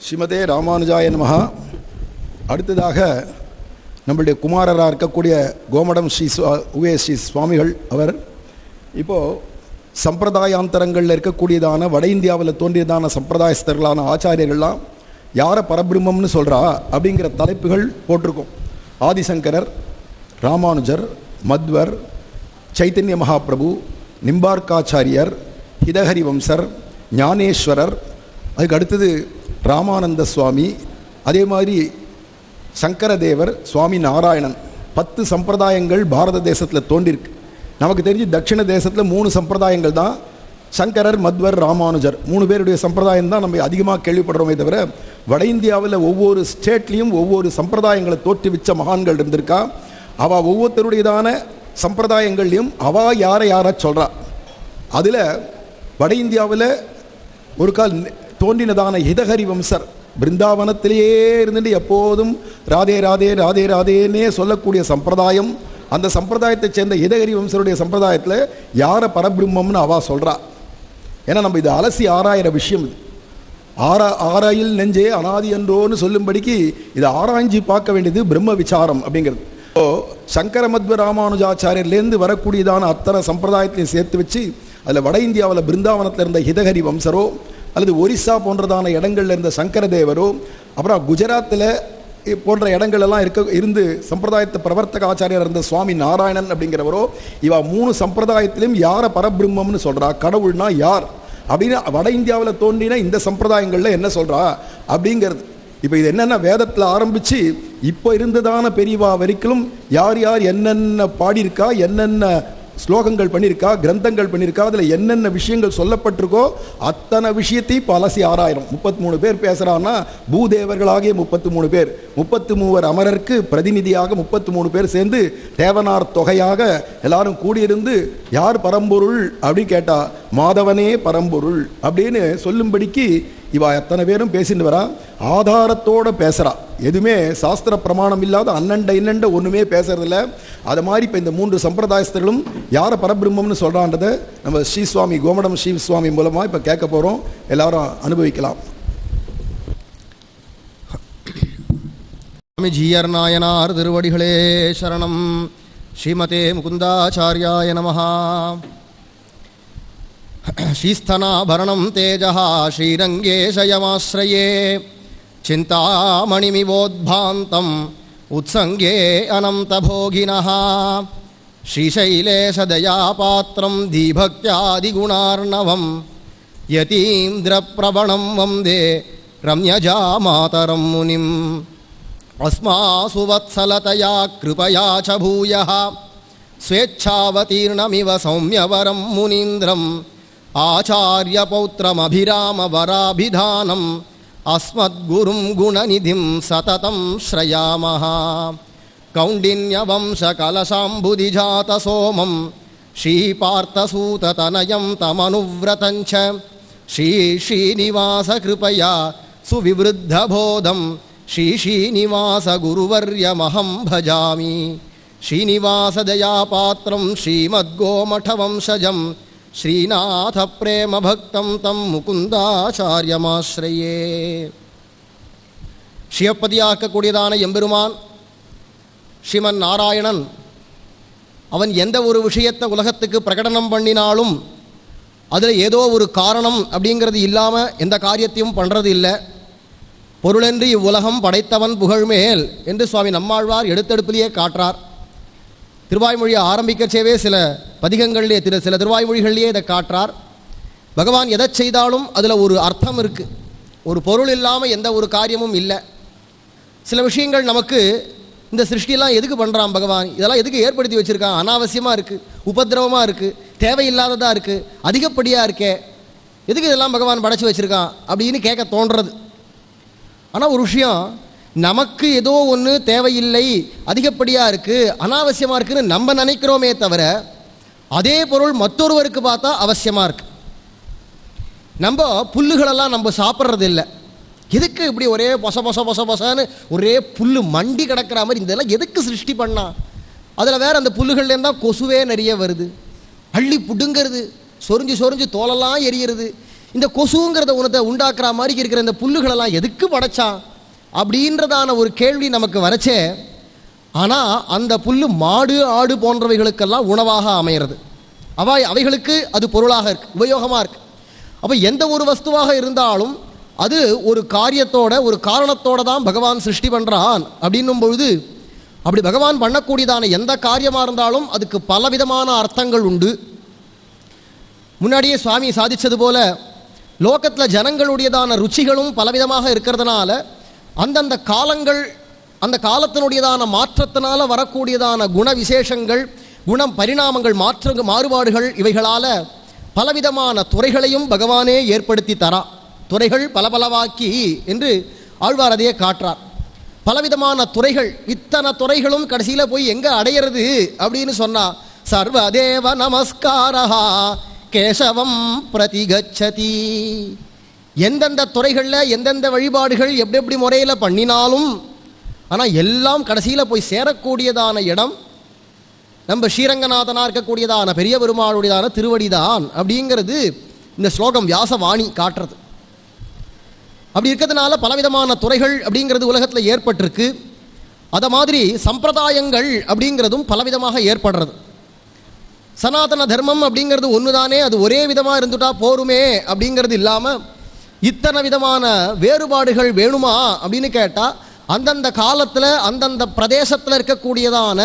ஸ்ரீமதே ராமானுஜாய நமஹ. அடுத்ததாக நம்மளுடைய குமாரராக இருக்கக்கூடிய கோமடம் ஸ்ரீ சுவாமிகள் அவர் இப்போது சம்பிரதாயாந்தரங்களில் இருக்கக்கூடியதான வட இந்தியாவில் தோன்றியதான சம்பிரதாயஸ்தர்களான ஆச்சாரியர்கள்லாம் யாரை பரபிரம்மம்னு சொல்கிறா அப்படிங்கிற தலைப்புகள் போட்டிருக்கோம். ஆதிசங்கரர், ராமானுஜர், மத்வர், சைத்தன்ய மகாபிரபு, நிம்பார்க்காச்சாரியர், ஹிதஹரி வம்சர், ஞானேஸ்வரர், அதுக்கு அடுத்தது ராமானந்த சுவாமி, அதே மாதிரி சங்கரதேவர், சுவாமி நாராயணன். 10 சம்பிரதாயங்கள் பாரத தேசத்தில் தோன்றிருக்கு. நமக்கு தெரிஞ்சு தட்சிண தேசத்தில் 3 சம்பிரதாயங்கள் தான், சங்கரர், மத்வர், ராமானுஜர் 3 பேருடைய சம்பிரதாயம் தான் நம்ம அதிகமாக கேள்விப்படுறோமே தவிர வட இந்தியாவில் ஒவ்வொரு ஸ்டேட்லேயும் ஒவ்வொரு சம்பிரதாயங்களை தோற்றுவிச்ச மகான்கள் இருந்திருக்கா. அவள் ஒவ்வொருத்தருடையதான சம்பிரதாயங்கள்லையும் அவள் யாரை சொல்கிறா. அதில் வட இந்தியாவில் ஒரு கால் தோன்றினதான ஹிதஹரி வம்சர் பிருந்தாவனத்திலேயே இருந்துட்டு எப்போதும் ராதே ராதே ராதே ராதேன்னே சொல்லக்கூடிய சம்பிரதாயம். அந்த சம்பிரதாயத்தை சேர்ந்த ஹிதஹரி வம்சருடைய சம்பிரதாயத்தில் யாரை பரபிரம்மம்னு அவா சொல்கிறா. ஏன்னா நம்ம இது அலசி ஆராயிற விஷயம். இது ஆராயில் நெஞ்சே அனாதி என்றோன்னு சொல்லும்படிக்கு இதை ஆராய்ஞ்சி பார்க்க வேண்டியது பிரம்ம விசாரம் அப்படிங்கிறது. ஸோ சங்கர மத்வ ராமானுஜாச்சாரியர்லேருந்து வரக்கூடியதான அத்தனை சம்பிரதாயத்தையும் சேர்த்து வச்சு அதில் வட இந்தியாவில் பிருந்தாவனத்தில் இருந்த ஹிதஹரி வம்சரோ அல்லது ஒரிசா போன்றதான இடங்களில் இருந்த சங்கரதேவரோ, அப்புறம் குஜராத்தில் போன்ற இடங்களெல்லாம் இருந்து சம்பிரதாயத்தை பிரவர்த்தக ஆச்சாரியர் இருந்த சுவாமி நாராயணன் அப்படிங்கிறவரோ, இவா 3 சம்பிரதாயத்திலையும் யாரை பரபிரம்மம்னு சொல்கிறா, கடவுள்னா யார் அப்படின்னு வட இந்தியாவில் தோன்றின இந்த சம்பிரதாயங்களில் என்ன சொல்கிறா அப்படிங்கிறது. இப்போ இது என்னென்ன வேதத்தில் ஆரம்பித்து இப்போ இருந்ததான பெரியவா வரைக்கும் யார் யார் என்னென்ன பாடியிருக்கா, என்னென்ன ஸ்லோகங்கள் பண்ணியிருக்கா, கிரந்தங்கள் பண்ணியிருக்கா, அதில் என்னென்ன விஷயங்கள் சொல்லப்பட்டிருக்கோ அத்தனை விஷயத்தையும் இப்போ அலசி ஆராயிரம். 33 பேர் பேசுகிறான்னா பூதேவர்களாகிய 33 பேர், 33 அமரருக்கு பிரதிநிதியாக 33 பேர் சேர்ந்து தேவனார் தொகையாக எல்லாரும் கூடியிருந்து யார் பரம்பொருள் அப்படின்னு கேட்டால் மாதவனே பரம்பொருள் அப்படின்னு சொல்லும்படிக்கு இவா எத்தனை பேரும் பேசிட்டு வரா. ஆதாரத்தோடு பேசுகிறா. எதுவுமே சாஸ்திர பிரமாணம் இல்லாத இன்னண்ட ஒன்றுமே பேசுறதில்ல. அது மாதிரி இப்போ இந்த 3 சம்பிரதாயஸ்தர்களும் யாரை பரபிரம்மம்னு சொல்கிறான்றதை நம்ம ஸ்ரீசுவாமி கோமடம் ஸ்ரீசுவாமி மூலமாக இப்போ கேட்க போகிறோம். எல்லாரும் அனுபவிக்கலாம். சுவாமி ஜீயர் நாயனார் திருவடிகளே சரணம். ஸ்ரீமதே முகுந்தாச்சாரியாய நமஹ. ஸ்ரீஸ்தனாபரணம் தேஜः ஸ்ரீரங்கேஷயமாஸ்ரயே சிந்தாமணிமிவோத்பாந்தம் உத்சங்கே அனந்தபோகினः ஸ்ரீசைலேஷதயாபாத்திரம் தீபக்தியாதிகுணார்ணவம் யதீந்திரப்ரவணம் வந்தே ரம்யஜாமாதரம் முனிம். அஸ்மாசு வத்சலதயா கிருபயா ச பூயः ஸ்வேச்சாவதீர்ணமிவ சௌம்யவரம் முனீந்திரம் ஆச்சாரியபௌத்திரமபிராமவராபிதானம் அஸ்மத்குரும் குணநிதிம் சததம் ஸ்ரயாமஹ. கௌண்டின்யவம்சகலசாம்புதிஜாதசோமம் ஸ்ரீபார்த்தசூததனயம் தமனுவ்ரதஞ்ச ஸ்ரீநிவாசகிருபயா சுவிவருத்தபோதம் ஸ்ரீநிவாசகுருவர்யமஹம் பஜாமி. ஸ்ரீநிவாசதயாபாத்திரம் ஸ்ரீமத்கோமடவம்சஜம் ஸ்ரீநாத பிரேம பக்தம் தம் முகுந்தாச்சாரியமாஸ்ரயே. ஸ்ரீயப்பதியாக்கக்கூடியதான எம்பெருமான் ஸ்ரீமன் நாராயணன் அவன் எந்த ஒரு விஷயத்தை உலகத்துக்கு பிரகடனம் பண்ணினாலும் அதில் ஏதோ ஒரு காரணம் அப்படிங்கிறது இல்லாமல் எந்த காரியத்தையும் பண்ணுறது இல்லை. பொருளென்று இவ்வுலகம் படைத்தவன் புகழ்மேல் என்று சுவாமி நம்மாழ்வார் எடுத்தெடுப்பிலேயே காட்டுறார். திருவாய்மொழியை ஆரம்பிக்கச்சேவே சில பதிகங்களிலே சில திருவாய்மொழிகளிலேயே இதை காட்டுறார். பகவான் எதை செய்தாலும் அதில் ஒரு அர்த்தம் இருக்குது. ஒரு பொருள் இல்லாமல் எந்த ஒரு காரியமும் இல்லை. சில விஷயங்கள் நமக்கு இந்த சிருஷ்டியெல்லாம் எதுக்கு பண்ணுறான் பகவான், இதெல்லாம் எதுக்கு ஏற்படுத்தி வச்சுருக்கான், அனாவசியமாக இருக்குது, உபதிரவமாக இருக்குது, தேவையில்லாததாக இருக்குது, அதிகப்படியாக இருக்கே, எதுக்கு இதெல்லாம் பகவான் படைச்சி வச்சுருக்கான் அப்படின்னு கேட்க தோன்றது. ஆனால் ஒரு விஷயம், நமக்கு ஏதோ ஒன்று தேவையில்லை, அதிகப்படியாக இருக்குது, அனாவசியமாக இருக்குதுன்னு நம்ம நினைக்கிறோமே தவிர அதே பொருள் மற்றொருவருக்கு பார்த்தா அவசியமாக இருக்குது. நம்ம புல்லுகளெல்லாம் நம்ம சாப்பிட்றது இல்லை. எதுக்கு இப்படி ஒரே பொசன்னு ஒரே புல் மண்டி கிடக்கிற மாதிரி இதெல்லாம் எதுக்கு சிருஷ்டி பண்ணா? அதில் வேறு அந்த புல்லுகள்லேருந்து தான் கொசுவே நிறைய வருது, அள்ளி புடுங்கிறது, சொரிஞ்சு தோலெல்லாம் எரியிறது. இந்த கொசுங்கிறத உணத்தை உண்டாக்குற மாதிரி இருக்கிற இந்த புல்லுகளெல்லாம் எதுக்கு படைச்சான் அப்படின்றதான ஒரு கேள்வி நமக்கு வரச்சே. ஆனால் அந்த புல் மாடு ஆடு போன்றவைகளுக்கெல்லாம் உணவாக அமைகிறது. அவைகளுக்கு அது பொருளாக இருக்குது, உபயோகமாக இருக்குது. அப்போ எந்த ஒரு வஸ்துவாக இருந்தாலும் அது ஒரு காரியத்தோட ஒரு காரணத்தோடு தான் பகவான் சிருஷ்டி பண்ணுறான் அப்படின்னும் பொழுது, அப்படி பகவான் பண்ணக்கூடியதான எந்த காரியமாக இருந்தாலும் அதுக்கு பலவிதமான அர்த்தங்கள் உண்டு. முன்னாடியே சுவாமி சாதித்தது போல லோகத்தில் ஜனங்களுடையதான ருச்சிகளும் பலவிதமாக இருக்கிறதுனால அந்தந்த காலங்கள் அந்த காலத்தினுடையதான மாற்றத்தினால வரக்கூடியதான குண விசேஷங்கள், குணம் பரிணாமங்கள், மாறுபாடுகள், இவைகளால் பலவிதமான துறைகளையும் பகவானே ஏற்படுத்தி தரா. துறைகள் பலபலவாக்கி என்று ஆழ்வார் அதையே காட்டுறார். பலவிதமான துறைகள், இத்தனை துறைகளும் கடைசியில் போய் எங்கே அடையிறது அப்படின்னு சொன்னால், சர்வதேவ நமஸ்காரஹா கேசவம் பிரதிகச்சதி. எந்தெந்த துறைகளில் எந்தெந்த வழிபாடுகள் எப்படி எப்படி முறையில் பண்ணினாலும், ஆனால் எல்லாம் கடைசியில் போய் சேரக்கூடியதான இடம் நம்ம ஸ்ரீரங்கநாதனாக இருக்கக்கூடியதான பெரிய பெருமாளுடையதான திருவடிதான் அப்படிங்கிறது இந்த ஸ்லோகம் வியாசவாணி காட்டுறது. அப்படி இருக்கிறதுனால பலவிதமான துறைகள் அப்படிங்கிறது உலகத்தில் ஏற்பட்டிருக்கு. அதை மாதிரி சம்பிரதாயங்கள் அப்படிங்கிறதும் பலவிதமாக ஏற்படுறது. சனாதன தர்மம் அப்படிங்கிறது ஒன்று தானே, அது ஒரே விதமாக இருந்துட்டா போருமே அப்படிங்கிறது இல்லாமல் இத்தனை விதமான வேறுபாடுகள் வேணுமா அப்படின்னு கேட்டால், அந்தந்த காலத்தில் அந்தந்த பிரதேசத்தில் இருக்கக்கூடியதான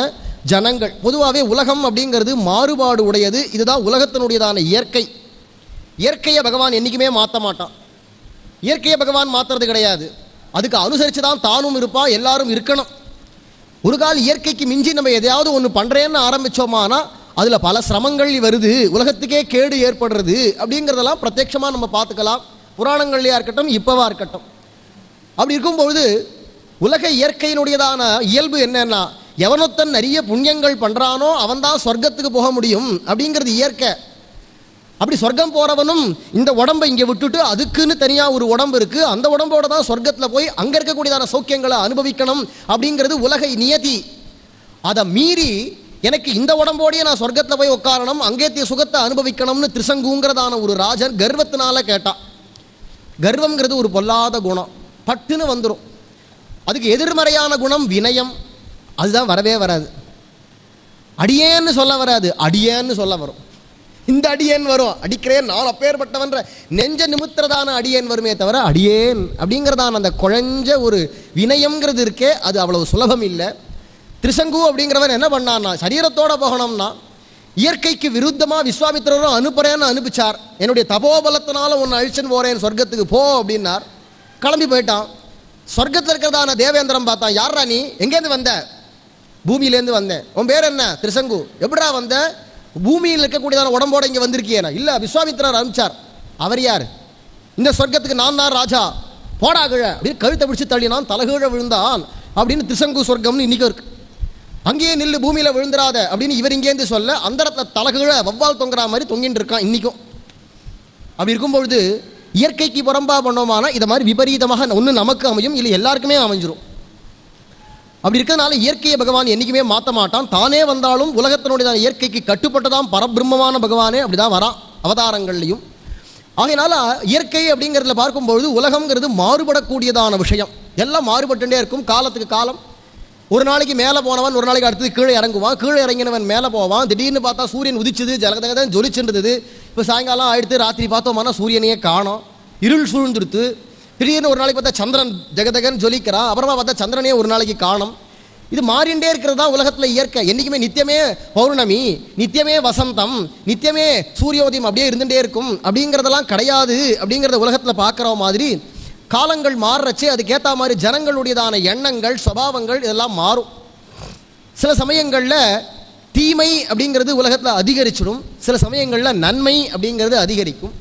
ஜனங்கள், பொதுவாகவே உலகம் அப்படிங்கிறது மாறுபாடு உடையது. இதுதான் உலகத்தினுடையதான இயற்கை. இயற்கையை பகவான் என்றைக்குமே மாற்ற மாட்டான். இயற்கையை பகவான் மாற்றுறது கிடையாது. அதுக்கு அனுசரித்து தான் தானும் இருப்பா, எல்லாரும் இருக்கணும். ஒரு கால இயற்கைக்கு மிஞ்சி நம்ம எதையாவது ஒன்று பண்ணுறேன்னு ஆரம்பித்தோமானா அதில் பல சிரமங்கள் வருது, உலகத்துக்கே கேடு ஏற்படுறது அப்படிங்கிறதெல்லாம் பிரத்யட்சமாக நம்ம பார்த்துக்கலாம். புராணங்கள்லையாக இருக்கட்டும், இப்போவா இருக்கட்டும். அப்படி இருக்கும்பொழுது உலக இயற்கையினுடையதான இயல்பு என்னன்னா, எவனொத்தன் நிறைய புண்ணியங்கள் பண்ணுறானோ அவன்தான் சொர்க்கத்துக்கு போக முடியும் அப்படிங்கிறது இயற்கை. அப்படி சொர்க்கம் போகிறவனும் இந்த உடம்பை இங்கே விட்டுட்டு அதுக்குன்னு தனியாக ஒரு உடம்பு இருக்குது, அந்த உடம்போட தான் சொர்க்கத்தில் போய் அங்கே இருக்கக்கூடியதான சௌக்கியங்களை அனுபவிக்கணும் அப்படிங்கிறது உலக நியதி. அதை மீறி எனக்கு இந்த உடம்போடையே நான் சொர்க்கத்தில் போய் உட்காரணும், அங்கேத்திய சுகத்தை அனுபவிக்கணும்னு திரிசங்குங்கிறதான ஒரு ராஜர் கர்வத்தினால கேட்டான். கர்வங்கிறது ஒரு பொல்லாத குணம், பட்டுன்னு வந்துடும். அதுக்கு எதிர்மறையான குணம் வினயம், அதுதான் வரவே வராது. அடியேன்னு சொல்ல வராது, அடியேன்னு சொல்ல வரும். இந்த அடியேன் வரும், அடிக்கிறேன் நான் அப்பேற்பட்டவன்ற நெஞ்ச நிமித்திரதான அடியேன் வருமே தவிர அடியேன் அப்படிங்கிறதான அந்த குழஞ்ச ஒரு வினயம்ங்கிறது இருக்கே, அது அவ்வளவு சுலபம் இல்லை. திரிசங்கு அப்படிங்கிறவன் என்ன பண்ணான்னா, சரீரத்தோடு போகணும்னா இயற்கைக்கு விருத்தமாக விஸ்வாமித்திரரும் அனுப்புறேன்னு அனுப்பிச்சார். என்னுடைய தபோபலத்தினால உன்னை அழிச்சுன்னு போகிறேன் சொர்க்கத்துக்கு போ அப்படின்னார். கிளம்பி போயிட்டான். சொர்க்கத்தில் இருக்கிறதான தேவேந்திரம் பார்த்தான். யாரா நீ, எங்கேருந்து வந்த? பூமியிலேருந்து வந்தேன். உன் பேர் என்ன? திரிசங்கு. எப்படா வந்த? பூமியில் இருக்கக்கூடியதான உடம்போட இங்கே வந்திருக்கியேனா? இல்லை, விஸ்வாமித்திரர் அனுப்பிச்சார். அவர் யார்? இந்த சொர்க்கத்துக்கு நான் தான் ராஜா, போடா கீழ அப்படின்னு கழுத்தை பிடிச்சி தள்ளினான். தலைகீழ விழுந்தான் அப்படின்னு திரிசங்கு சொர்க்கம்னு இன்றைக்கும் இருக்கு. அங்கேயே நில்லு, பூமியில் விழுந்துடாத அப்படின்னு இவர் இங்கேருந்து சொல்ல அந்த இடத்துல தலைகீழ வவ்வால் தொங்குற மாதிரி தொங்கின்னு இருக்கான் இன்றைக்கும். அப்படி இருக்கும்பொழுது இயற்கைக்கு புறம்பா பண்ணோமானா இதை மாதிரி விபரீதமாக ஒன்று நமக்கு அமையும், இல்லை எல்லாருக்குமே அமைஞ்சிரும். அப்படி இருக்கிறதுனால இயற்கையை பகவான் என்றைக்குமே மாற்ற மாட்டான். தானே வந்தாலும் உலகத்தினுடைய இயற்கைக்கு கட்டுப்பட்டதான் பரபிரம்மமான பகவானே அப்படி தான் வரான் அவதாரங்கள்லையும். ஆகையினால இயற்கை அப்படிங்கிறதுல பார்க்கும்பொழுது உலகங்கிறது மாறுபடக்கூடியதான விஷயம். எல்லாம் மாறுபட்டுட்டே இருக்கும் காலத்துக்கு காலம். ஒரு நாளைக்கு மேலே போனவன் ஒரு நாளைக்கு அடுத்தது கீழே இறங்குவான், கீழே இறங்கினவன் மேலே போவான். திடீர்னு பார்த்தா சூரியன் உதிச்சுது, ஜலகதகதான் ஜொலிச்சுருந்தது. இப்போ சாயங்காலம் ஆயிடுத்து, ராத்திரி பார்த்தோம்னா சூரியனையே காணோம், இருள் சூழ்ந்துடுத்து. திடீர்னு ஒரு நாளைக்கு பார்த்தா சந்திரன் ஜெகதகன் ஜொலிக்கிறான், அப்புறமா பார்த்தா சந்திரனே ஒரு நாளைக்கு காணும். இது மாறிண்டே இருக்கிறது தான் உலகத்தில் இயற்கை. என்றைக்குமே நித்தியமே பௌர்ணமி, நித்தியமே வசந்தம், நித்தியமே சூரியோதயம் அப்படியே இருந்துகிட்டே இருக்கும் அப்படிங்கிறதெல்லாம் கிடையாது. அப்படிங்கிறத உலகத்தில் பார்க்குற மாதிரி காலங்கள் மாறுறச்சே அதுக்கேற்ற மாதிரி ஜனங்களுடையதான எண்ணங்கள் சுபாவங்கள் இதெல்லாம் மாறும். சில சமயங்களில் தீமை அப்படிங்கிறது உலகத்தில் அதிகரிச்சிடும், சில சமயங்களில் நன்மை அப்படிங்கிறது அதிகரிக்கும்.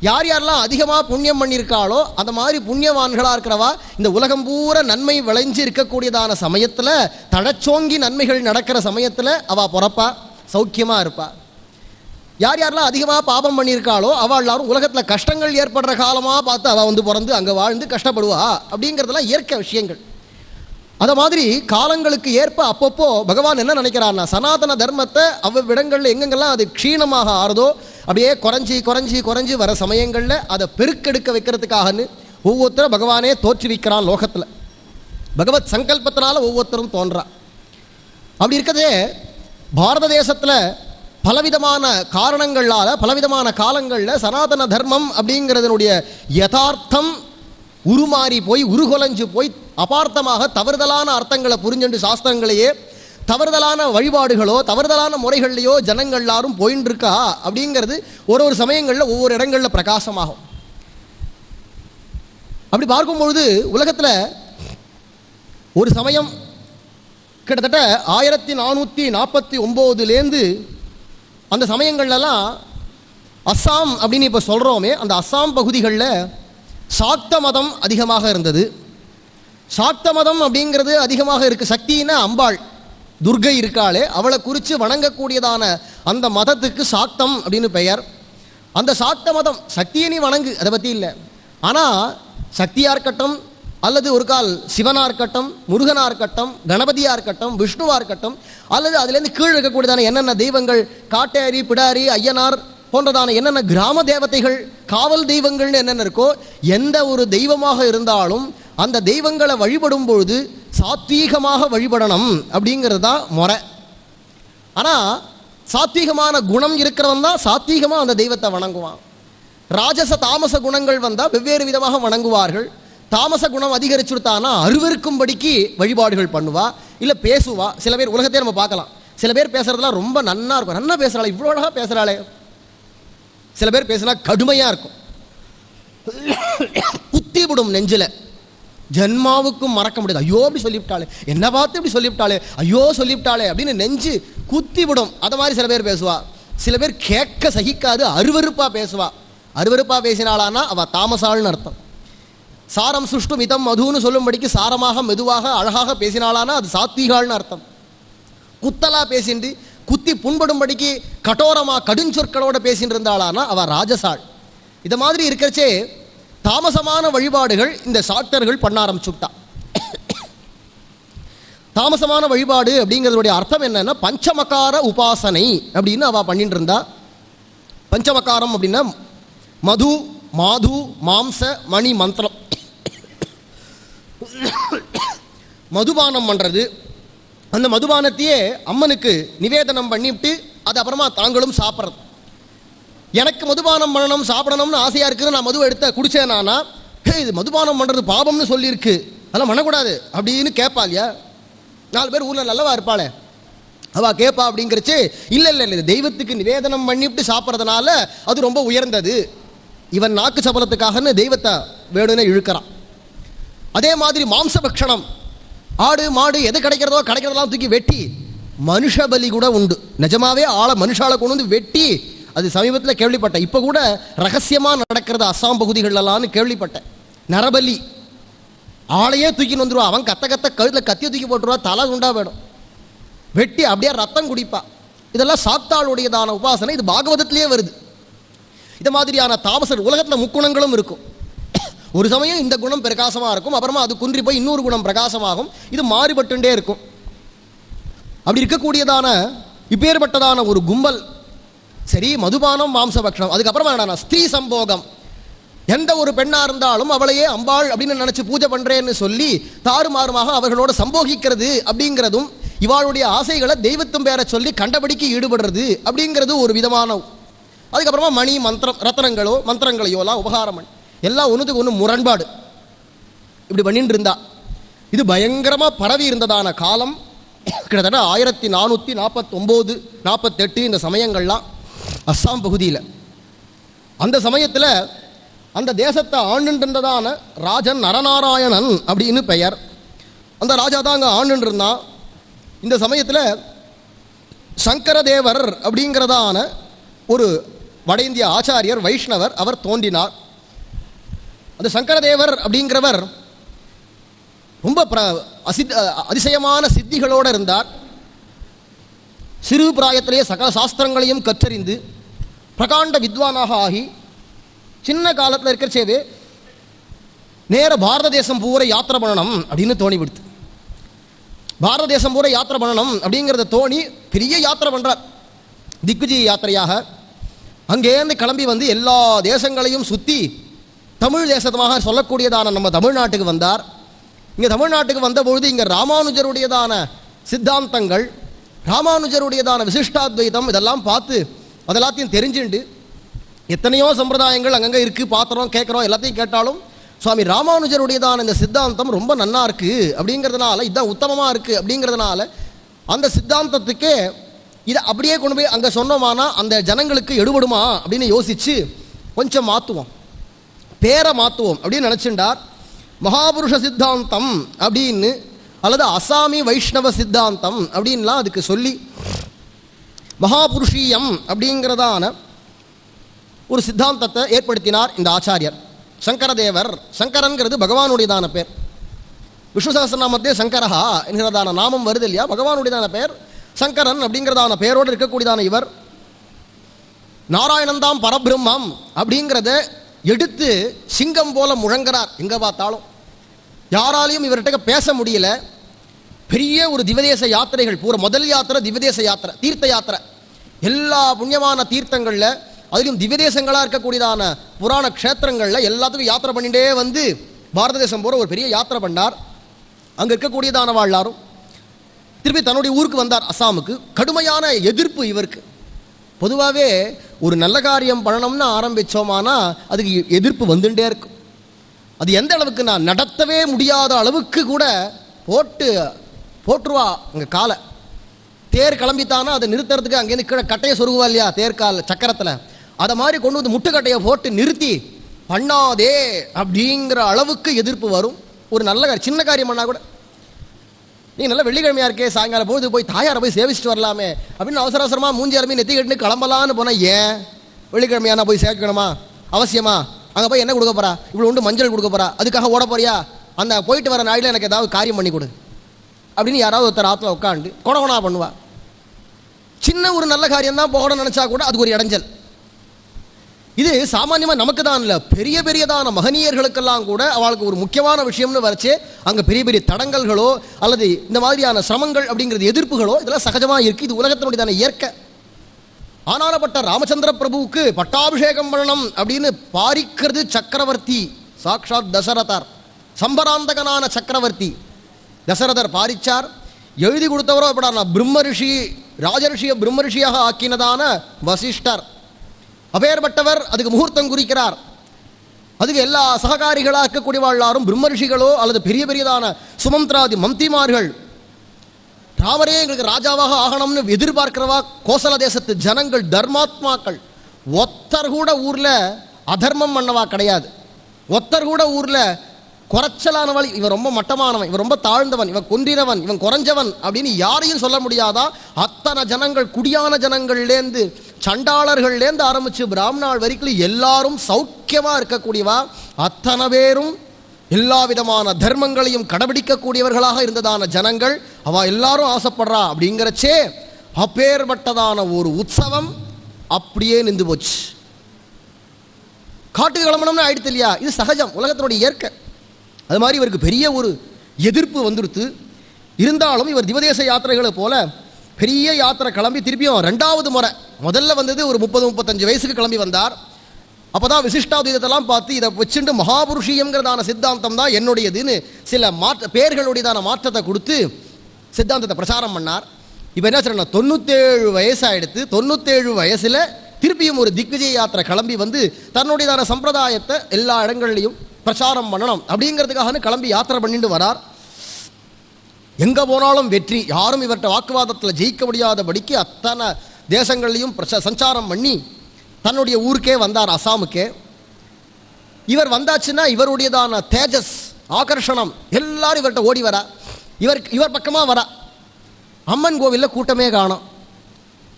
யார் யாரெல்லாம் அதிகமாக புண்ணியம் பண்ணியிருக்காளோ அந்த மாதிரி புண்ணியவான்களாக இருக்கிறவா இந்த உலகம் பூரா நன்மை விளைஞ்சு இருக்கக்கூடியதான சமயத்தில், தழைச்சோங்கி நன்மைகள் நடக்கிற சமயத்தில் அவள் பிறப்பா, சௌக்கியமாக இருப்பா. யார் யாரெல்லாம் அதிகமாக பாபம் பண்ணியிருக்காளோ அவள் எல்லாரும் உலகத்தில் கஷ்டங்கள் ஏற்படுற காலமாக பார்த்து அவள் பிறந்து அங்கே வாழ்ந்து கஷ்டப்படுவா. அப்படிங்கிறதெல்லாம் இயற்கை விஷயங்கள். அதை மாதிரி காலங்களுக்கு ஏற்ப அப்பப்போ பகவான் என்ன நினைக்கிறார்னா, சனாதன தர்மத்தை அவ்விடங்களில் எங்கெங்கெல்லாம் அது க்ஷீணமாக ஆறுதோ அப்படியே குறைஞ்சி குறைஞ்சி குறைஞ்சி வர சமயங்களில் அதை பெருக்கெடுக்க வைக்கிறதுக்காகன்னு ஒவ்வொருத்தரும் பகவானே தோற்றுவிக்கிறான் லோகத்தில். பகவத் சங்கல்பத்தினால ஒவ்வொருத்தரும் தோன்றான். அப்படி இருக்கதே பாரத தேசத்தில் பலவிதமான காரணங்களால் பலவிதமான காலங்களில் சனாதன தர்மம் அப்படிங்கிறதனுடைய யதார்த்தம் உருமாறி போய் உருகுலைஞ்சு போய் அபார்த்தமாக தவறுதலான அர்த்தங்களை புரிஞ்சுண்டு சாஸ்திரங்களையே தவறுதலான வழிபாடுகளோ தவறுதலான முறைகள்லையோ ஜனங்கள் எல்லாரும் போயின்னு இருக்கா அப்படிங்கிறது ஒரு சமயங்களில் ஒவ்வொரு இடங்களில் பிரகாசமாகும். அப்படி பார்க்கும்பொழுது உலகத்தில் ஒரு சமயம் கிட்டத்தட்ட 1449 அந்த சமயங்கள்லாம் அஸ்ஸாம் அப்படின்னு இப்போ சொல்கிறோமே, அந்த அஸ்ஸாம் பகுதிகளில் சாக்த மதம் அதிகமாக இருந்தது. சாக்த மதம் அப்படிங்கிறது அதிகமாக இருக்குது. சக்தின்னா அம்பாள் துர்கை இருக்காளே, அவளை குறித்து வணங்கக்கூடியதான அந்த மதத்துக்கு சாக்தம் அப்படின்னு பெயர். அந்த சாக்த மதம் சக்தியை நீ வணங்கு, அதை பற்றி இல்லை. ஆனால் சக்தியாக இருக்கட்டும் அல்லது ஒரு கால் சிவனாக இருக்கட்டும், முருகனாக இருக்கட்டும், கணபதியாக இருக்கட்டும், விஷ்ணுவாக இருக்கட்டும், அல்லது அதுலேருந்து கீழ் இருக்கக்கூடியதான என்னென்ன தெய்வங்கள் காட்டேரி பிடாரி ஐயனார் போன்றதான என்னென்ன கிராம தேவதைகள் காவல் தெய்வங்கள்னு என்னென்ன இருக்கோ, எந்த ஒரு தெய்வமாக இருந்தாலும் அந்த தெய்வங்களை வழிபடும் பொழுது சாத்வீகமாக வழிபடணும் அப்படிங்கிறது தான் முறை. ஆனால் சாத்வீகமான குணம் இருக்கிறவன் தான் சாத்வீகமாக அந்த தெய்வத்தை வணங்குவான். ராஜச தாமச குணங்கள் வந்தால் வெவ்வேறு விதமாக வணங்குவார்கள். தாமச குணம் அதிகரிச்சுட்டானா அருவருக்கும்படிக்கு வழிபாடுகள் பண்ணுவா, இல்லை பேசுவா. சில பேர் உலகத்தையே நம்ம பார்க்கலாம், சில பேர் பேசுறதுலாம் ரொம்ப நன்னா இருக்கும், நன்னா பேசுகிறாள், இவ்வளோ அழகாக பேசுகிறாளே. சில பேர் பேசுனா கடுமையாக இருக்கும், குத்தி விடும் நெஞ்சில், ஜென்மாவுக்கும் மறக்க முடியாது. ஐயோ அப்படி சொல்லிவிட்டாளே, என்ன பார்த்து இப்படி சொல்லிவிட்டாளே, ஐயோ சொல்லிவிட்டாளே அப்படின்னு நெஞ்சு குத்தி விடும். அதை மாதிரி சில பேர் பேசுவா. சில பேர் கேட்க சகிக்காது அருவருப்பாக பேசுவா. அருவருப்பாக பேசினாளான்னா அவள் தாமசாள்னு அர்த்தம். சாரம் சுஷ்டு மிதம் மதுன்னு சொல்லும்படிக்கு சாரமாக மெதுவாக அழகாக பேசினாளானா அது சாத்வீகாள்னு அர்த்தம். குத்தலா பேசிண்டு குத்தி புண்படும்படிக்கு கடோரமாக கடுஞ்சொற்களோட பேசிட்டு இருந்தாளானா அவள் ராஜசாள். இதை மாதிரி இருக்கிறச்சே தாமசமான வழிபாடுகள் இந்த சாக்தர்கள் பண்ண ஆரம்பிச்சுட்டா. தாமசமான வழிபாடு அப்படிங்கிறதுடைய அர்த்தம் என்னன்னா பஞ்சமகார உபாசனை அப்படின்னு அவள் பண்ணிட்டு இருந்தா. பஞ்சமகாரம் அப்படின்னா மது மாது மாம்ச மணி மந்திரம், மதுபானம் பண்ணுறது. அந்த மதுபானத்தையே அம்மனுக்கு நிவேதனம் பண்ணிவிட்டு அது அப்புறமா தாங்களும் சாப்பிட்றது. எனக்கு மதுபானம் பண்ணணும் சாப்பிடணும்னு ஆசையாக இருக்குன்னு நான் மதுவை எடுத்த குடித்தேனானா, இது மதுபானம் பண்ணுறது பாபம்னு சொல்லியிருக்கு, அதெல்லாம் பண்ணக்கூடாது அப்படின்னு கேட்பா இல்லையா. 4 பேர் ஊரில் நல்லவா இருப்பாளே அவள் கேட்பா. அப்படிங்கிறச்சு இல்லை இல்லை இல்லை, தெய்வத்துக்கு நிவேதனம் பண்ணிவிட்டு சாப்பிட்றதுனால அது ரொம்ப உயர்ந்தது, இவன் நாக்கு சபலத்துக்காகன்னு தெய்வத்தை வேணும்னு இழுக்கிறான். அதே மாதிரி மாம்சபக்ஷணம், ஆடு மாடு எது கிடைக்கிறதெல்லாம் தூக்கி வெட்டி, மனுஷ பலி கூட உண்டு. நிஜமாவே மனுஷாலை கொண்டு வந்து வெட்டி, அது சமீபத்தில் கேள்விப்பட்டேன். இப்போ கூட ரகசியமாக நடக்கிறது அஸ்ஸாம் பகுதிகளெல்லாம்னு கேள்விப்பட்டேன். நரபலி, ஆளையே தூக்கின்னு வந்துடுவா, அவன் கத்த கழுத்தில் கத்தியை தூக்கி போட்டுருவா, தலை உண்டா வேணும், வெட்டி அப்படியே ரத்தம் குடிப்பா. இதெல்லாம் சாக்தாளுடையதான உபாசனை. இது பாகவதத்திலே வருது. இது மாதிரியான தாமசர் உலகத்தில் முக்குணங்களும் இருக்கும். ஒரு சமயம் இந்த குணம் பிரகாசமாக இருக்கும், அப்புறமா அது குன்றி போய் இன்னொரு குணம் பிரகாசமாகும். இது மாறுபட்டுண்டே இருக்கும். அப்படி இருக்கக்கூடியதான இப்பேற்பட்டதான ஒரு கும்பல். சரி, மதுபானம் மாம்சபக்ஷம், அதுக்கப்புறமா என்னன்னா ஸ்திரீ சம்போகம். எந்த ஒரு பெண்ணாக இருந்தாலும் அவளையே அம்பாள் அப்படின்னு நினச்சி பூஜை பண்ணுறேன்னு சொல்லி தாறுமாறுமாக அவர்களோட சம்போகிக்கிறது அப்படிங்கிறதும், இவாளுடைய ஆசைகளை தெய்வத்தும் பேர சொல்லி கண்டபடிக்கு ஈடுபடுறது அப்படிங்கிறது ஒரு விதமான. அதுக்கப்புறமா மணி மந்திரம் மந்திரங்களையோலாம் உபகாரம் பண்ணி எல்லாம் ஒன்றுத்துக்கு ஒன்று முரண்பாடு இப்படி பண்ணிட்டு இருந்தா. இது பயங்கரமாக பரவி இருந்ததான காலம் கிட்டத்தட்ட 1449 48 இந்த சமயங்கள்லாம் அஸ்ஸாம் பகுதியில். அந்த சமயத்தில் அந்த தேசத்தை ஆண்டுன்றதான ராஜன் நரநாராயணன் அப்படின்னு பெயர். அந்த ராஜா தான் அங்கே ஆண்டுன்னு இருந்தான். இந்த சமயத்தில் சங்கரதேவர் அப்படிங்கிறதான ஒரு வட இந்திய ஆச்சாரியர் வைஷ்ணவர் அவர் தோன்றினார். அந்த சங்கரதேவர் அப்படிங்கிறவர் ரொம்ப அதிசயமான சித்திகளோடு இருந்தார். சிறு பிராயத்திலேயே சகல சாஸ்திரங்களையும் கற்றறிந்து பிரகாண்ட வித்வானாக ஆகி சின்ன காலத்தில் இருக்கிறச்சேவே நேர பாரத தேசம் பூரா யாத்திரை பண்ணணும் அப்படின்னு தோணிவிடுத்து. பாரத தேசம் பூரா யாத்திரை பண்ணணும் அப்படிங்கிறத தோணி பெரிய யாத்திரை பண்ணுறார். திக்விஜய யாத்திரையாக அங்கேருந்து கிளம்பி வந்து எல்லா தேசங்களையும் சுற்றி தமிழ் தேசமாக சொல்லக்கூடியதான நம்ம தமிழ்நாட்டுக்கு வந்தார். இங்கே தமிழ்நாட்டுக்கு வந்தபொழுது இங்கே ராமானுஜருடையதான சித்தாந்தங்கள், ராமானுஜருடையதான விசிஷ்டாத்வைதம் இதெல்லாம் பார்த்து அதெல்லாத்தையும் தெரிஞ்சுண்டு எத்தனையோ சம்பிரதாயங்கள் அங்கங்கே இருக்குது, பார்த்துறோம் கேட்குறோம், எல்லாத்தையும் கேட்டாலும் சுவாமி ராமானுஜருடையதான இந்த சித்தாந்தம் ரொம்ப நன்னா இருக்குது அப்படிங்கிறதுனால, இதுதான் உத்தமமாக இருக்குது அப்படிங்கிறதுனால அந்த சித்தாந்தத்துக்கே இதை அப்படியே கொண்டு போய் அங்கே சொன்னோமானா அந்த ஜனங்களுக்கு எடுபடுமா அப்படின்னு யோசித்து கொஞ்சம் மாற்றுவோம், பேரை மாற்றுவோம் அப்படின்னு நினச்சிண்டார். மகாபுருஷ சித்தாந்தம் அப்படின்னு அல்லது அசாமி வைஷ்ணவ சித்தாந்தம் அப்படின்லாம் அதுக்கு சொல்லி மகாபுருஷீயம் அப்படிங்கிறதான ஒரு சித்தாந்தத்தை ஏற்படுத்தினார் இந்த ஆச்சாரியர் சங்கரதேவர். சங்கரன்கிறது பகவானுடையதான பேர். விஷ்ணு சகஸ்ரநாமத்தே சங்கரஹா என்கிறதான நாமம் வருது இல்லையா, பகவானுடையதான பேர் சங்கரன் அப்படிங்கிறதான பேரோடு இருக்கக்கூடியதான இவர் நாராயணந்தாம் பரபிரம்மம் அப்படிங்கிறத எடுத்து சிங்கம் போல முழங்குறார். எங்கே பார்த்தாலும் யாராலையும் இவர்கிட்ட பேச முடியல. பெரிய ஒரு திவதேச யாத்திரைகள், பூரா முதல் யாத்திரை திவதேச யாத்திரை, தீர்த்த யாத்திரை. எல்லா புண்ணியமான தீர்த்தங்களில் அதுலேயும் திவதேசங்களாக இருக்கக்கூடியதான புராண க்ஷேத்திரங்களில் எல்லாத்துக்கும் யாத்திரை பண்ணிகிட்டே வந்து பாரத தேசம் போகிற ஒரு பெரிய யாத்திரை பண்ணார். அங்கே இருக்கக்கூடியதான எல்லாரும் திருப்பி தன்னுடைய ஊருக்கு வந்தார், அசாமுக்கு. கடுமையான எதிர்ப்பு இவருக்கு. பொதுவாகவே ஒரு நல்ல காரியம் பண்ணணும்னு ஆரம்பித்தோமானா அதுக்கு எதிர்ப்பு வந்துட்டே இருக்கும். அது எந்த அளவுக்கு நான் நடத்தவே முடியாத அளவுக்கு கூட போட்டுருவா அங்கே காலை. தேர் கிளம்பித்தானா அதை நிறுத்துறதுக்கு அங்கேருந்து கீழே கட்டையை சொருகுவா இல்லையா தேர்கால் சக்கரத்தில், அதை மாதிரி கொண்டு வந்து முட்டுக்கட்டையை போட்டு நிறுத்தி பண்ணாதே அப்படிங்கிற அளவுக்கு எதிர்ப்பு வரும். ஒரு நல்ல காரியம், சின்ன காரியம் பண்ணால் கூட நீ நல்ல வெள்ளிக்கிழமையாக இருக்கே, சாயங்காலம் போது போய் தாயாரை போய் சேவிச்சுட்டு வரலாமே அப்படின்னு அவசர அவசரமாக மூஞ்சி அரம்பி நெத்தி கட்டுன்னு கிளம்பலான்னு போனால், ஏன் வெள்ளிக்கிழமையான போய் சேர்க்கணுமா, அவசியமா? அங்கே போய் என்ன கொடுக்க போறா, இவ்வளோ உண்டு மஞ்சள் கொடுக்க போறா, அதுக்காக ஓட போறியா? அந்த போயிட்டு வர நாளில் எனக்கு ஏதாவது காரியம் பண்ணி கொடு அப்படின்னு யாராவது ஒருத்தர் ஆற்றுல உட்காந்து கொடகொடா பண்ணுவா. சின்ன ஒரு நல்ல காரியம் தான் போகணும்னு நினச்சா கூட அதுக்கு ஒரு இடைஞ்சல். இது சாமானியமாக நமக்கு தான் இல்லை, பெரிய பெரியதான மகனீயர்களுக்கெல்லாம் கூட அவளுக்கு ஒரு முக்கியமான விஷயம்னு வரைச்சு அங்கே பெரிய பெரிய தடங்கல்களோ அல்லது இந்த மாதிரியான சிரமங்கள் அப்படிங்கிறது எதிர்ப்புகளோ இதெல்லாம் சகஜமாக இருக்குது. இது உலகத்தினுடையதான இயற்கை. ஆனாலப்பட்ட ராமச்சந்திர பிரபுவுக்கு பட்டாபிஷேகம் பண்ணணும் அப்படின்னு பாரிக்கிறது சக்கரவர்த்தி, சாக்ஷாத் தசரதர், சம்பராந்தகனான சக்கரவர்த்தி தசரதர் பாரிச்சார். எழுதி கொடுத்தவரோ எப்படான பிரம்ம ரிஷி, ராஜரிஷியை பிரம்ம ரிஷியாக ஆக்கினதான வசிஷ்டர். அபேற்பட்டவர் அதுக்கு முகூர்த்தம் குறிக்கிறார். அதுக்கு எல்லா சககாரிகளாக இருக்கக்கூடியவாழ்லாரும் பிரம்ம ரிஷிகளோ அல்லது பெரிய பெரியதான சுமந்திராதி மந்திரிமார்கள், ராமரே எங்களுக்கு ராஜாவாக ஆகணும்னு எதிர்பார்க்கிறவா கோசல தேசத்து ஜனங்கள், தர்மாத்மாக்கள். ஒத்தர் கூட ஊரில் அதர்மம் பண்ணவா கிடையாது. ஒத்தர் கூட ஊரில் குறைச்சலானவள், இவன் ரொம்ப மட்டமானவன், இவன் ரொம்ப தாழ்ந்தவன், இவன் கொன்றினவன், இவன் குறைஞ்சவன் அப்படின்னு யாரையும் சொல்ல முடியாதா. அத்தனை ஜனங்கள், குடியான ஜனங்கள்லேருந்து சண்டாளர்கள்லேருந்து ஆரம்பித்து பிராமணாள் வரைக்கும் எல்லாரும் சௌக்கியமாக இருக்கக்கூடியவா. அத்தனை பேரும் எல்லா விதமான தர்மங்களையும் கடைபிடிக்கக்கூடியவர்களாக இருந்ததான ஜனங்கள். அவள் எல்லாரும் ஆசைப்படுறா அப்படிங்கிறச்சே அப்பேற்பட்டதான ஒரு உற்சவம் அப்படியே நின்று போச்சு. காட்டுக்கு கிளம்பணும்னு ஆயிடுத்து இல்லையா, இது சகஜம், உலகத்தினுடைய இயற்கை. அது மாதிரி இவருக்கு பெரிய ஒரு எதிர்ப்பு வந்துடுத்து. இருந்தாலும் இவர் திவதேச யாத்திரைகளை போல பெரிய யாத்திரை கிளம்பி திருப்பியும் ரெண்டாவது முறை, முதல்ல வந்தது ஒரு 30-35 வயசுக்கு கிளம்பி வந்தார். அப்போ தான் விசிஷ்டாத்வைதத்தெல்லாம் பார்த்து இதை வச்சுட்டு மகாபுருஷியம்ங்கிறதான சித்தாந்தம் தான் என்னுடையதுன்னு சில பேர்களுடையதான மாற்றத்தை கொடுத்து சித்தாந்தத்தை பிரச்சாரம் பண்ணார். இப்போ என்ன சொல்கிறேன், 97 வயசாகிடுத்து. 97 வயசில் திருப்பியும் ஒரு திக்விஜய யாத்திரை கிளம்பி வந்து தன்னுடையதான சம்பிரதாயத்தை எல்லா இடங்கள்லையும் பிரச்சாரம் பண்ணணும் அப்படிங்கிறதுக்காக கிளம்பி யாத்திரை பண்ணிட்டு வரார். எங்கே போனாலும் வெற்றி, யாரும் இவர்கிட்ட வாக்குவாதத்தில் ஜெயிக்க முடியாதபடிக்கு அத்தனை தேசங்கள்லையும் சஞ்சாரம் பண்ணி தன்னுடைய ஊருக்கே வந்தார், அசாமுக்கே. இவர் வந்தாச்சுன்னா இவருடையதான தேஜஸ், ஆகர்ஷணம் எல்லாரும் இவர்கிட்ட ஓடி வரா. இவர் பக்கமாக வரா. அம்மன் கோவிலில் கூட்டமே காணும்.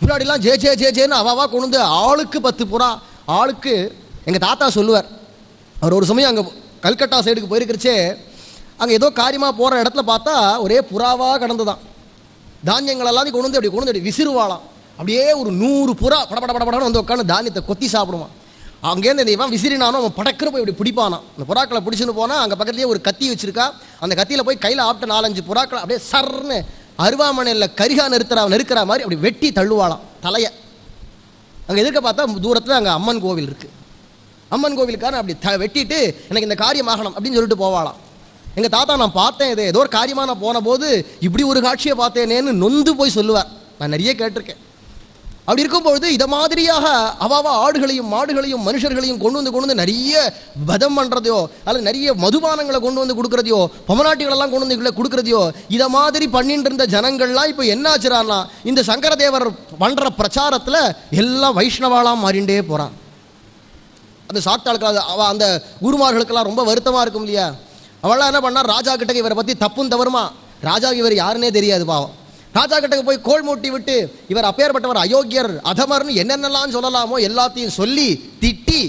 முன்னாடிலாம் ஜே ஜே ஜே ஜேன்னு அவாவா கொண்டு ஆளுக்கு 10 புறா. ஆளுக்கு எங்கள் தாத்தா சொல்லுவார், அவர் ஒரு சமயம் அங்கே கல்கட்டா சைடுக்கு போயிருக்கிறச்சே அங்கே ஏதோ காரியமாக போகிற இடத்துல பார்த்தா ஒரே புறாவாக கடந்து தான் தானியங்கள் எல்லாத்தையும் கொண்டு வந்து அப்படி விசிறுவாளாம். அப்படியே ஒரு 100 புறா படப்படன்னு வந்து உட்காந்து தானியத்தை கொத்தி சாப்பிடுவான். அங்கேருந்து தெய்வம் விசிறினானோ அவன் படக்கிற போய் இப்படி பிடிப்பானான். அந்த புறாக்களை பிடிச்சின்னு போனால் அங்கே பக்கத்துலேயே ஒரு கத்தி வச்சிருக்கா. அந்த கத்தியில் போய் கையில் ஆப்ட 4-5 புறாக்களை அப்படியே சர்ன்னு அருவாமனையில் கரிகா நெருக்கிற மாதிரி அப்படி வெட்டி தள்ளுவாளாம் தலையை. அங்கே எதிர்க்க பார்த்தா தூரத்தில் அங்கே அம்மன் கோவில் இருக்குது. அம்மன் கோவிலுக்கான அப்படி வெட்டிட்டு எனக்கு இந்த காரியம் ஆகணும் அப்படின்னு சொல்லிட்டு போவாளாம். எங்கள் தாத்தா நான் பார்த்தேன், இது ஏதோ ஒரு காரியமாக நான் போன போது இப்படி ஒரு காட்சியை பார்த்தேனேன்னு நொந்து போய் சொல்லுவார். நான் நிறைய கேட்டிருக்கேன். அப்படி இருக்கும்பொழுது இதை மாதிரியாக அவாவா ஆடுகளையும் மாடுகளையும் மனுஷர்களையும் கொண்டு வந்து நிறைய வதம் பண்ணுறதையோ அல்லது நிறைய மதுபானங்களை கொண்டு வந்து கொடுக்குறதையோ பொமநாட்டிகளெல்லாம் கொண்டு வந்து கொடுக்குறதையோ இதை மாதிரி பண்ணிட்டு இருந்த ஜனங்கள்லாம் இப்போ என்ன ஆச்சுறான்னா இந்த சங்கரதேவர் பண்ணுற பிரச்சாரத்தில் எல்லாம் வைஷ்ணவாலாம் மாறிண்டே போகிறான். அந்த சாத்தாளுக்கு அவள் அந்த குருமார்களுக்கெல்லாம் ரொம்ப வருத்தமாக இருக்கும் இல்லையா. அவளாம் என்ன பண்ணா, ராஜா கிட்ட இவரை பற்றி தப்பும் தவறுமா, ராஜாவுக்கு இவர் யாருன்னே தெரியாது பாவம். ராஜா கிட்ட போய் கோல் மூட்டி விட்டு இவர் அப்பேற்பட்டவர் அயோக்கியர் அதமர்னு என்னென்னலாம் சொல்லலாமோ எல்லாத்தையும் சொல்லி திட்டி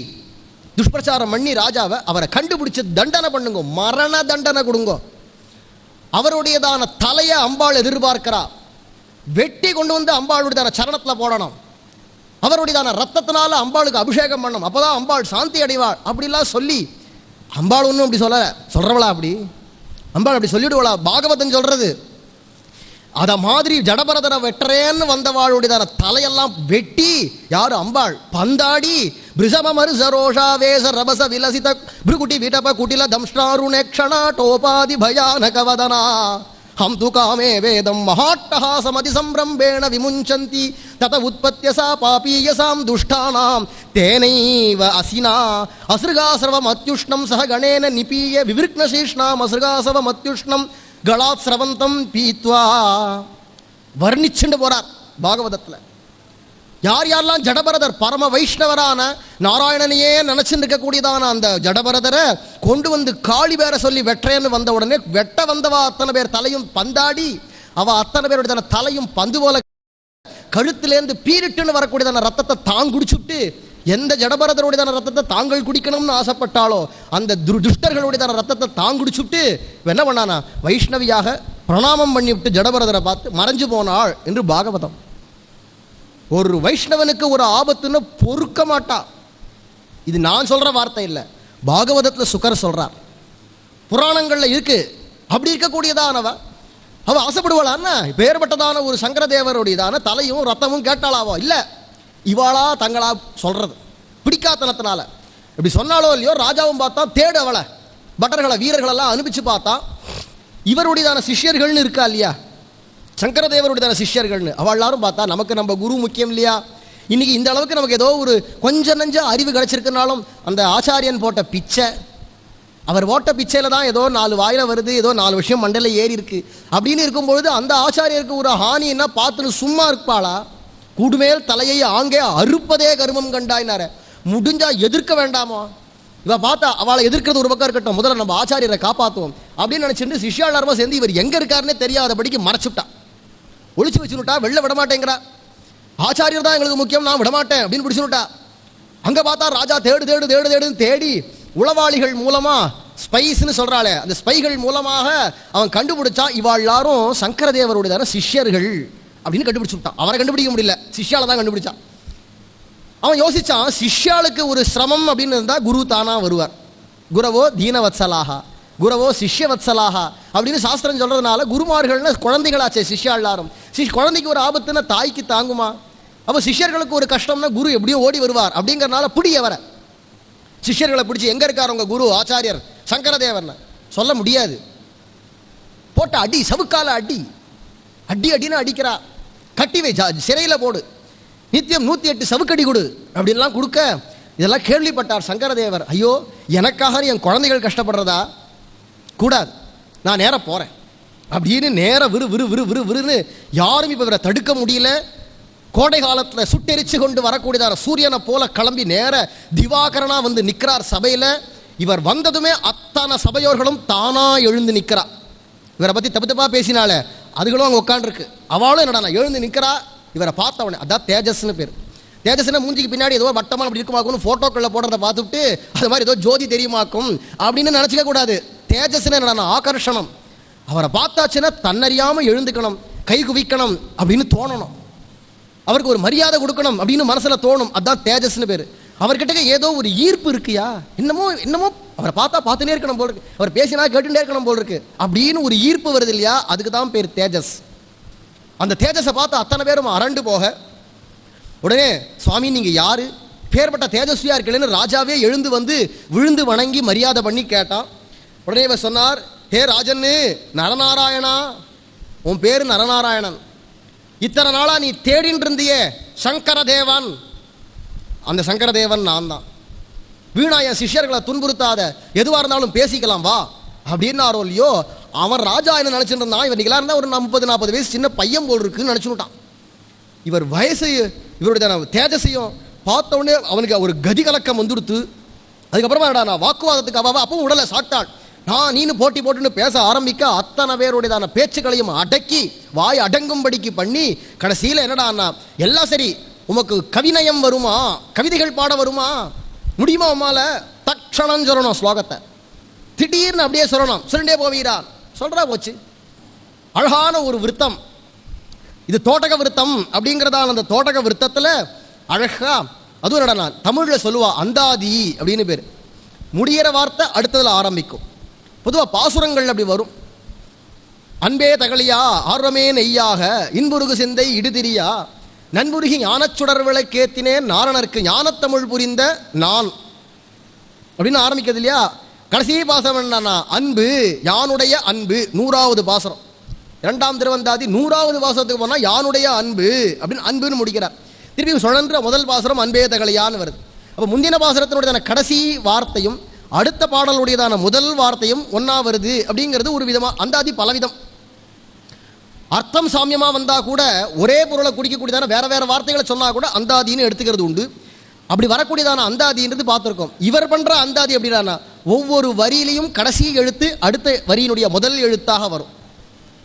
துஷ்பிரச்சாரம் பண்ணி ராஜாவை அவரை கண்டுபிடிச்சு தண்டனை பண்ணுங்க, மரண தண்டனை கொடுங்க. அவருடையதான தலையை அம்பாள் எதிர்பார்க்கிறா. வெட்டி கொண்டு வந்து அம்பாளுடையதான சரணத்தில் போடணும். அவருடையதான ரத்தத்தினால அம்பாளுக்கு அபிஷேகம் பண்ணணும், அப்போதான் அம்பாள் சாந்தி அடைவாள் அப்படிலாம் சொல்லி அம்பாள் ஒன்றும் அப்படி சொல்றவளா? அப்படி அம்பாள் அப்படி சொல்லிவிடுவளா? பாகவதன் சொல்றது அத மாதிரி ஜடபரதரை வெட்டுறேன்னு வந்தவாளுடையதான தலையெல்லாம் வெட்டி யாரு? அம்பாள் பந்தாடி பிருஷமரு சரோஷா வேச ரபச விலசித பிருகுட்டி விடப குட்டில தம்ஷ்டாருணேக்ஷணா டோபாதி பயானகவதனா ஹம் து காமே வேதம் மகாட்டஹாசமதி சம்பிரம்பேண விமுஞ்சந்தி தத உற்பத்தியசா பாபீயசாம் துஷ்டானாம் தேனைவ அசினா அஸ்ருகாசவம் அத்யுஷ்ணம் சக கணேன நிபீய விவிருக்னசீஷ்ணாம் அஸ்ருகாசவம் அத்யுஷ்ணம் களாத் ஸ்ரவந்தம் பீத்வா வர்ணிச்சுண்டு போறார் பாகவதத்தில். யார் யாரெல்லாம் ஜடபரதர் பரம வைஷ்ணவரான நாராயணனையே நினைச்சுட்டு இருக்கக்கூடியதான அந்த ஜடபரதரை கொண்டு வந்து காளி பேரை சொல்லி வெட்டுறேன்னு வந்த உடனே வெட்ட வந்தவா அத்தனை பேர் தலையும் பந்தாடி அவ அத்தனை பேருடைய தலையும் பந்து போல கழுத்திலேருந்து பீரிட்டுன்னு வரக்கூடியதான ரத்தத்தை தான் குடிச்சுட்டு எந்த ஜடபரதருடையதான ரத்தத்தை தாங்கள் குடிக்கணும்னு ஆசைப்பட்டாலோ அந்த துஷ்டர்களுடையதான ரத்தத்தை தான் குடிச்சுட்டு என்ன பண்ணானா வைஷ்ணவியாக பிரணாமம் பண்ணிவிட்டு ஜடபரதரை பார்த்து மறைஞ்சு போனாள் என்று பாகவதம். ஒரு வைஷ்ணவனுக்கு ஒரு ஆபத்துன்னு பொறுக்க மாட்டா. இது நான் சொல்ற வார்த்தை இல்லை, பாகவதத்தில் சுகர் சொல்றார், புராணங்கள்ல இருக்கு. அப்படி இருக்கக்கூடியதானவ அவ ஆசைப்படுவாளான்னா பேர்பட்டதான ஒரு சங்கரதேவருடையதான தலையும் ரத்தமும் கேட்டாளாவோ இல்லை, இவாளா தங்களா சொல்றது பிடிக்காத்தனத்தினால. இப்படி சொன்னாலோ இல்லையோ ராஜாவும் பார்த்தா தேடு அவளை பட்டர்களை வீரர்களெல்லாம் அனுப்பிச்சு பார்த்தா இவருடையதான சிஷ்யர்கள்னு இருக்கா இல்லையா, சங்கரதேவருடையதான சிஷ்யர்கள்னு அவள் எல்லாரும் பார்த்தா நமக்கு நம்ம குரு முக்கியம் இல்லையா. இன்னைக்கு இந்த அளவுக்கு நமக்கு ஏதோ ஒரு கொஞ்சம் நஞ்ச அறிவு கிடைச்சிருக்குனாலும் அந்த ஆச்சாரியன் போட்ட பிச்சை, அவர் போட்ட பிச்சையில் தான் ஏதோ 4 வாயில வருது, ஏதோ 4 விஷயம் மண்டல ஏறி இருக்கு அப்படின்னு இருக்கும்பொழுது அந்த ஆச்சாரியருக்கு ஒரு ஹானின்னா பார்த்துன்னு சும்மா இருப்பாளா? கூடுமேல் தலையை ஆங்கே அறுப்பதே கருமம் கண்டாயினார, முடிஞ்சா எதிர்க்க வேண்டாமோ? இவ பார்த்தா அவளை எதிர்க்கிறது ஒரு பக்கம் இருக்கட்டும், முதல்ல நம்ம ஆச்சாரியரை காப்பாற்றுவோம் அப்படின்னு நினைச்சிட்டு சிஷ்யாளர்மா சேர்ந்து இவர் எங்க இருக்காருன்னே தெரியாதபடிக்கு மறைச்சுட்டா, ஒளிச்சு வச்சுட்டா, வெளில விடமாட்டேங்கிறா. ஆச்சாரியர் தான் எங்களுக்கு முக்கியம், நான் விடமாட்டேன் அப்படின்னு பிடிச்சுட்டா. அங்க பார்த்தா ராஜா தேடு தேடு தேடு தேடுன்னு தேடி உளவாளிகள் மூலமா ஸ்பைஸ்ன்னு சொல்றாளே அந்த ஸ்பைகள் மூலமாக அவன் கண்டுபிடிச்சா இவாள் எல்லாரும் சங்கரதேவருடையதான சிஷ்யர்கள் அப்படின்னு கண்டுபிடிச்சுட்டான். அவரை கண்டுபிடிக்க முடியல, சிஷ்யால தான் கண்டுபிடிச்சான். அவன் யோசிச்சான், சிஷ்யாளுக்கு ஒரு சிரமம் அப்படின்னு இருந்தா குரு தானா வருவார். குரவோ தீனவத்சலாகா குரவோ சிஷ்யவத்சலாகா அப்படின்னு சாஸ்திரம் சொல்றதுனால குருமார்கள்னு குழந்தைகளாச்சே சிஷ்யா எல்லாரும். குழந்தைக்கு ஒரு ஆபத்துன்னா தாய்க்கு தாங்குமா? அப்போ சிஷ்யர்களுக்கு ஒரு கஷ்டம்னா குரு எப்படியோ ஓடி வருவார் அப்படிங்கிறனால பிடிய வர சிஷ்யர்களை பிடிச்சி எங்க இருக்கார் உங்க குரு ஆச்சாரியர் சங்கரதேவர்னு சொல்ல முடியாது. போட்ட அடி, சவுக்கால அடி அடி அடின்னு அடிக்கிறா. கட்டி வை, சிறையில் போடு, நித்தியம் 108 சவுக்கடி கொடு அப்படின்லாம் கொடுக்க இதெல்லாம் கேள்விப்பட்டார் சங்கரதேவர். ஐயோ எனக்காக என் குழந்தைகள் கஷ்டப்படுறதா? கூடாது, நான் நேராக போகிறேன் அப்படின்னு நேராக விறுன்னு யாரும் இப்போ இவரை தடுக்க முடியல. கோடை காலத்தில் சுட்டெரிச்சு கொண்டு வரக்கூடியதார சூரியனை போல கிளம்பி நேர திவாகரனா வந்து நிற்கிறார் சபையில். இவர் வந்ததுமே அத்தனை சபையோர்களும் தானா எழுந்து நிற்கிறா. இவரை பற்றி தப்பு தப்பாக பேசினாலே அதுகளும் அங்கே உட்காந்துருக்கு. அவளும் என்னடா எழுந்து நிற்கிறா. இவரை பார்த்த உடனே அதான் தேஜஸ்ன்னு பேர். தேஜஸ்னா மூஞ்சிக்கு பின்னாடி ஏதோ வட்டமாக அப்படி இருக்குமாக்கும்னு ஃபோட்டோக்களில் போடுறத பார்த்துட்டு அது மாதிரி ஏதோ ஜோதி தெரியுமாக்கும் அப்படின்னு நினச்சிக்க கூடாது. தேஜஸ்ன்னு என்னடா ஆகர்ஷணம். அவரை பார்த்தாச்சுன்னா தன்னறியாமல் எழுந்துக்கணும், கை குவிக்கணும் அப்படின்னு தோணணும், அவருக்கு ஒரு மரியாதை கொடுக்கணும் அப்படின்னு மனசில் தோணும். அதுதான் தேஜஸ்ன்னு பேர். அவர்கிட்ட ஏதோ ஒரு ஈர்ப்பு இருக்குயா, என்னமோ என்னமோ அவரை பார்த்தா பார்த்துனே இருக்கணும் போல் இருக்கு, அவர் பேசினா கேட்டுட்டே இருக்கணும் போல் இருக்கு அப்படின்னு ஒரு ஈர்ப்பு வருது இல்லையா, அதுக்கு தான் பேர் தேஜஸ். அந்த தேஜஸை பார்த்து அத்தனை பேரும் அரண்டு போக, உடனே சுவாமி நீங்கள் யாரு, பேர்பட்ட தேஜஸ்வியா இருக்கலன்னு ராஜாவே எழுந்து வந்து விழுந்து வணங்கி மரியாதை பண்ணி கேட்டான். உடனே இவர் சொன்னார், ஹே ராஜன்னு, நரநாராயணா, உன் பேரு நரநாராயணன், இத்தனை நாளா நீ தேடின்னு இருந்தியே சங்கரதேவன், அந்த சங்கரதேவன் நான் தான். வீணா என் சிஷ்யர்களை துன்புறுத்தாத, எதுவாக இருந்தாலும் பேசிக்கலாம் வா அப்படின்னாரோ இல்லையோ, அவன் ராஜா என்ன நினச்சிட்டு இருந்தான், இவன் நிகழா இருந்தால் ஒரு 30-40 வயசு சின்ன பையன் போல் இருக்குன்னு நினச்சுட்டான். இவர் வயசு இவருடைய தேஜஸையும் பார்த்த உடனே அவனுக்கு ஒரு கதி கலக்கம் வந்துடுத்து. அதுக்கப்புறமா நான் வாக்குவாதத்துக்கு அவாவா அப்பவும் உடலை சாட்டாள், நான் நீனு போட்டி போட்டுன்னு பேச ஆரம்பிக்க அத்தனை பேருடையதான பேச்சுக்களையும் அடக்கி வாய் அடங்கும்படிக்கு பண்ணி கடைசியில் என்னடான்னா, எல்லாம் சரி, உமக்கு கவிநயம் வருமா, கவிதைகள் பாட வருமா, முடியுமா உமால, தக்ஷணம் சொல்லணும் ஸ்லோகத்தை, திடீர்னு அப்படியே சொல்லணும், சொல்லிட்டே போவீரா, சொல்றா போச்சு. அழகான ஒரு விருத்தம் இது, தோட்டக விருத்தம் அப்படிங்கிறதான அந்த தோட்டக விருத்தத்தில் அழகா, அதுவும் என்னடா தமிழில் சொல்லுவா அந்தாதி அப்படின்னு பேர், முடிகிற வார்த்தை அடுத்ததில் ஆரம்பிக்கும். பொதுவாக பாசுரங்கள் அப்படி வரும், அன்பே தகலியா ஆர்வமே நெய்யாக இன்புருகு சிந்தை இடுதிரியா நண்புருகி ஞானச்சுடர் விளக்கேத்தினேன் நாரணருக்கு ஞானத்தமிழ் புரிந்த நான் அப்படின்னு ஆரம்பிக்கிறது இல்லையா. கடைசி பாசனம் என்னன்னா, அன்பு யானுடைய அன்பு, 100வது பாசனம், 2ஆம் திருவந்தாதி 100வது பாசனத்துக்கு போனால் யானுடைய அன்பு அப்படின்னு அன்புன்னு முடிக்கிறார். திருப்பி சுழன்ற முதல் பாசனம் அன்பே தகலியான்னு வருது. அப்போ முந்தின பாசனத்தினுடையதான கடைசி வார்த்தையும் அடுத்த பாடலுடையதான முதல் வார்த்தையும் ஒன்றா வருது அப்படிங்கிறது ஒரு விதமாக. அந்தாதி பலவிதம், அர்த்தம் சாமியமாக வந்தால் கூட ஒரே பொருளை குடிக்கக்கூடியதான வேற வேற வார்த்தைகளை சொன்னால் கூட அந்தாதின்னு எடுத்துக்கிறது உண்டு. அப்படி வரக்கூடியதான அந்தாதின்றது பார்த்துருக்கோம். இவர் பண்ணுற அந்தாதி எப்படின்னா, ஒவ்வொரு வரியிலையும் கடைசி எழுத்து அடுத்த வரியினுடைய முதல் எழுத்தாக வரும்.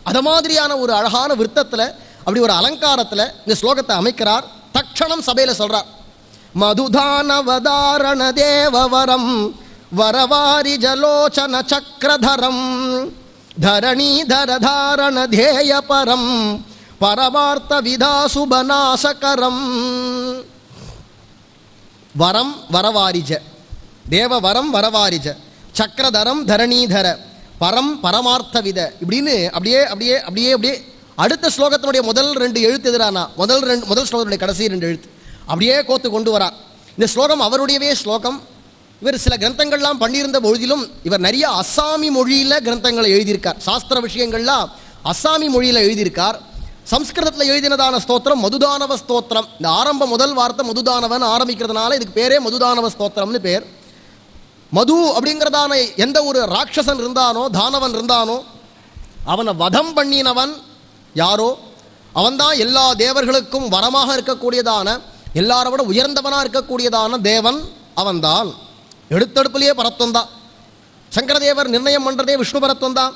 அது மாதிரியான ஒரு அழகான விருத்தத்தில், அப்படி ஒரு அலங்காரத்தில் இந்த ஸ்லோகத்தை அமைக்கிறார். தக்ஷணம் சபையில் சொல்கிறார், மதுதானவதாரண தேவவரம் வரவாரி ஜலோச்சன சக்கரதரம் தரணீதரதாரண தேய பரம் பரமார்த்த விதாசுபநாசகரம். வரம் வரவாரிஜ, தேவவரம் வரவாரிஜ, சக்கரதரம் தரணீதர, பரம் பரமார்த்த வித, இப்படின்னு அப்படியே அப்படியே அப்படியே அப்படியே அடுத்த ஸ்லோகத்தினுடைய முதல் 2 எழுத்து எதிரானா, முதல் ஸ்லோகத்தினுடைய கடைசி 2 எழுத்து அப்படியே கோத்து கொண்டு வரார். இந்த ஸ்லோகம் அவருடையவே ஸ்லோகம். இவர் சில கிரந்தங்கள்லாம் பண்ணியிருந்த பொழுதிலும் இவர் நிறைய அஸ்ஸாமி மொழியில் கிரந்தங்களை எழுதியிருக்கார். சாஸ்திர விஷயங்கள்லாம் அஸ்ஸாமி மொழியில் எழுதியிருக்கார். சம்ஸ்கிருதத்தில் எழுதினதான ஸ்தோத்திரம் மதுதானவ ஸ்தோத்திரம். இந்த ஆரம்ப முதல் வார்த்தை மதுதானவன் ஆரம்பிக்கிறதுனால இதுக்கு பேரே மதுதானவ ஸ்தோத்திரம்னு பேர். மது அப்படிங்கிறதான எந்த ஒரு ராட்சசன் இருந்தானோ, தானவன் இருந்தானோ, அவனை வதம் பண்ணினவன் யாரோ அவன்தான் எல்லா தேவர்களுக்கும் வரமாக இருக்கக்கூடியதான, எல்லாரை விட உயர்ந்தவனாக இருக்கக்கூடியதான தேவன் அவன்தான். எடுத்தடுப்புலேயே பரத்துவம் தான். சங்கரதேவர் நிர்ணயம் பண்ணுறதே விஷ்ணு பரத்துவம் தான்.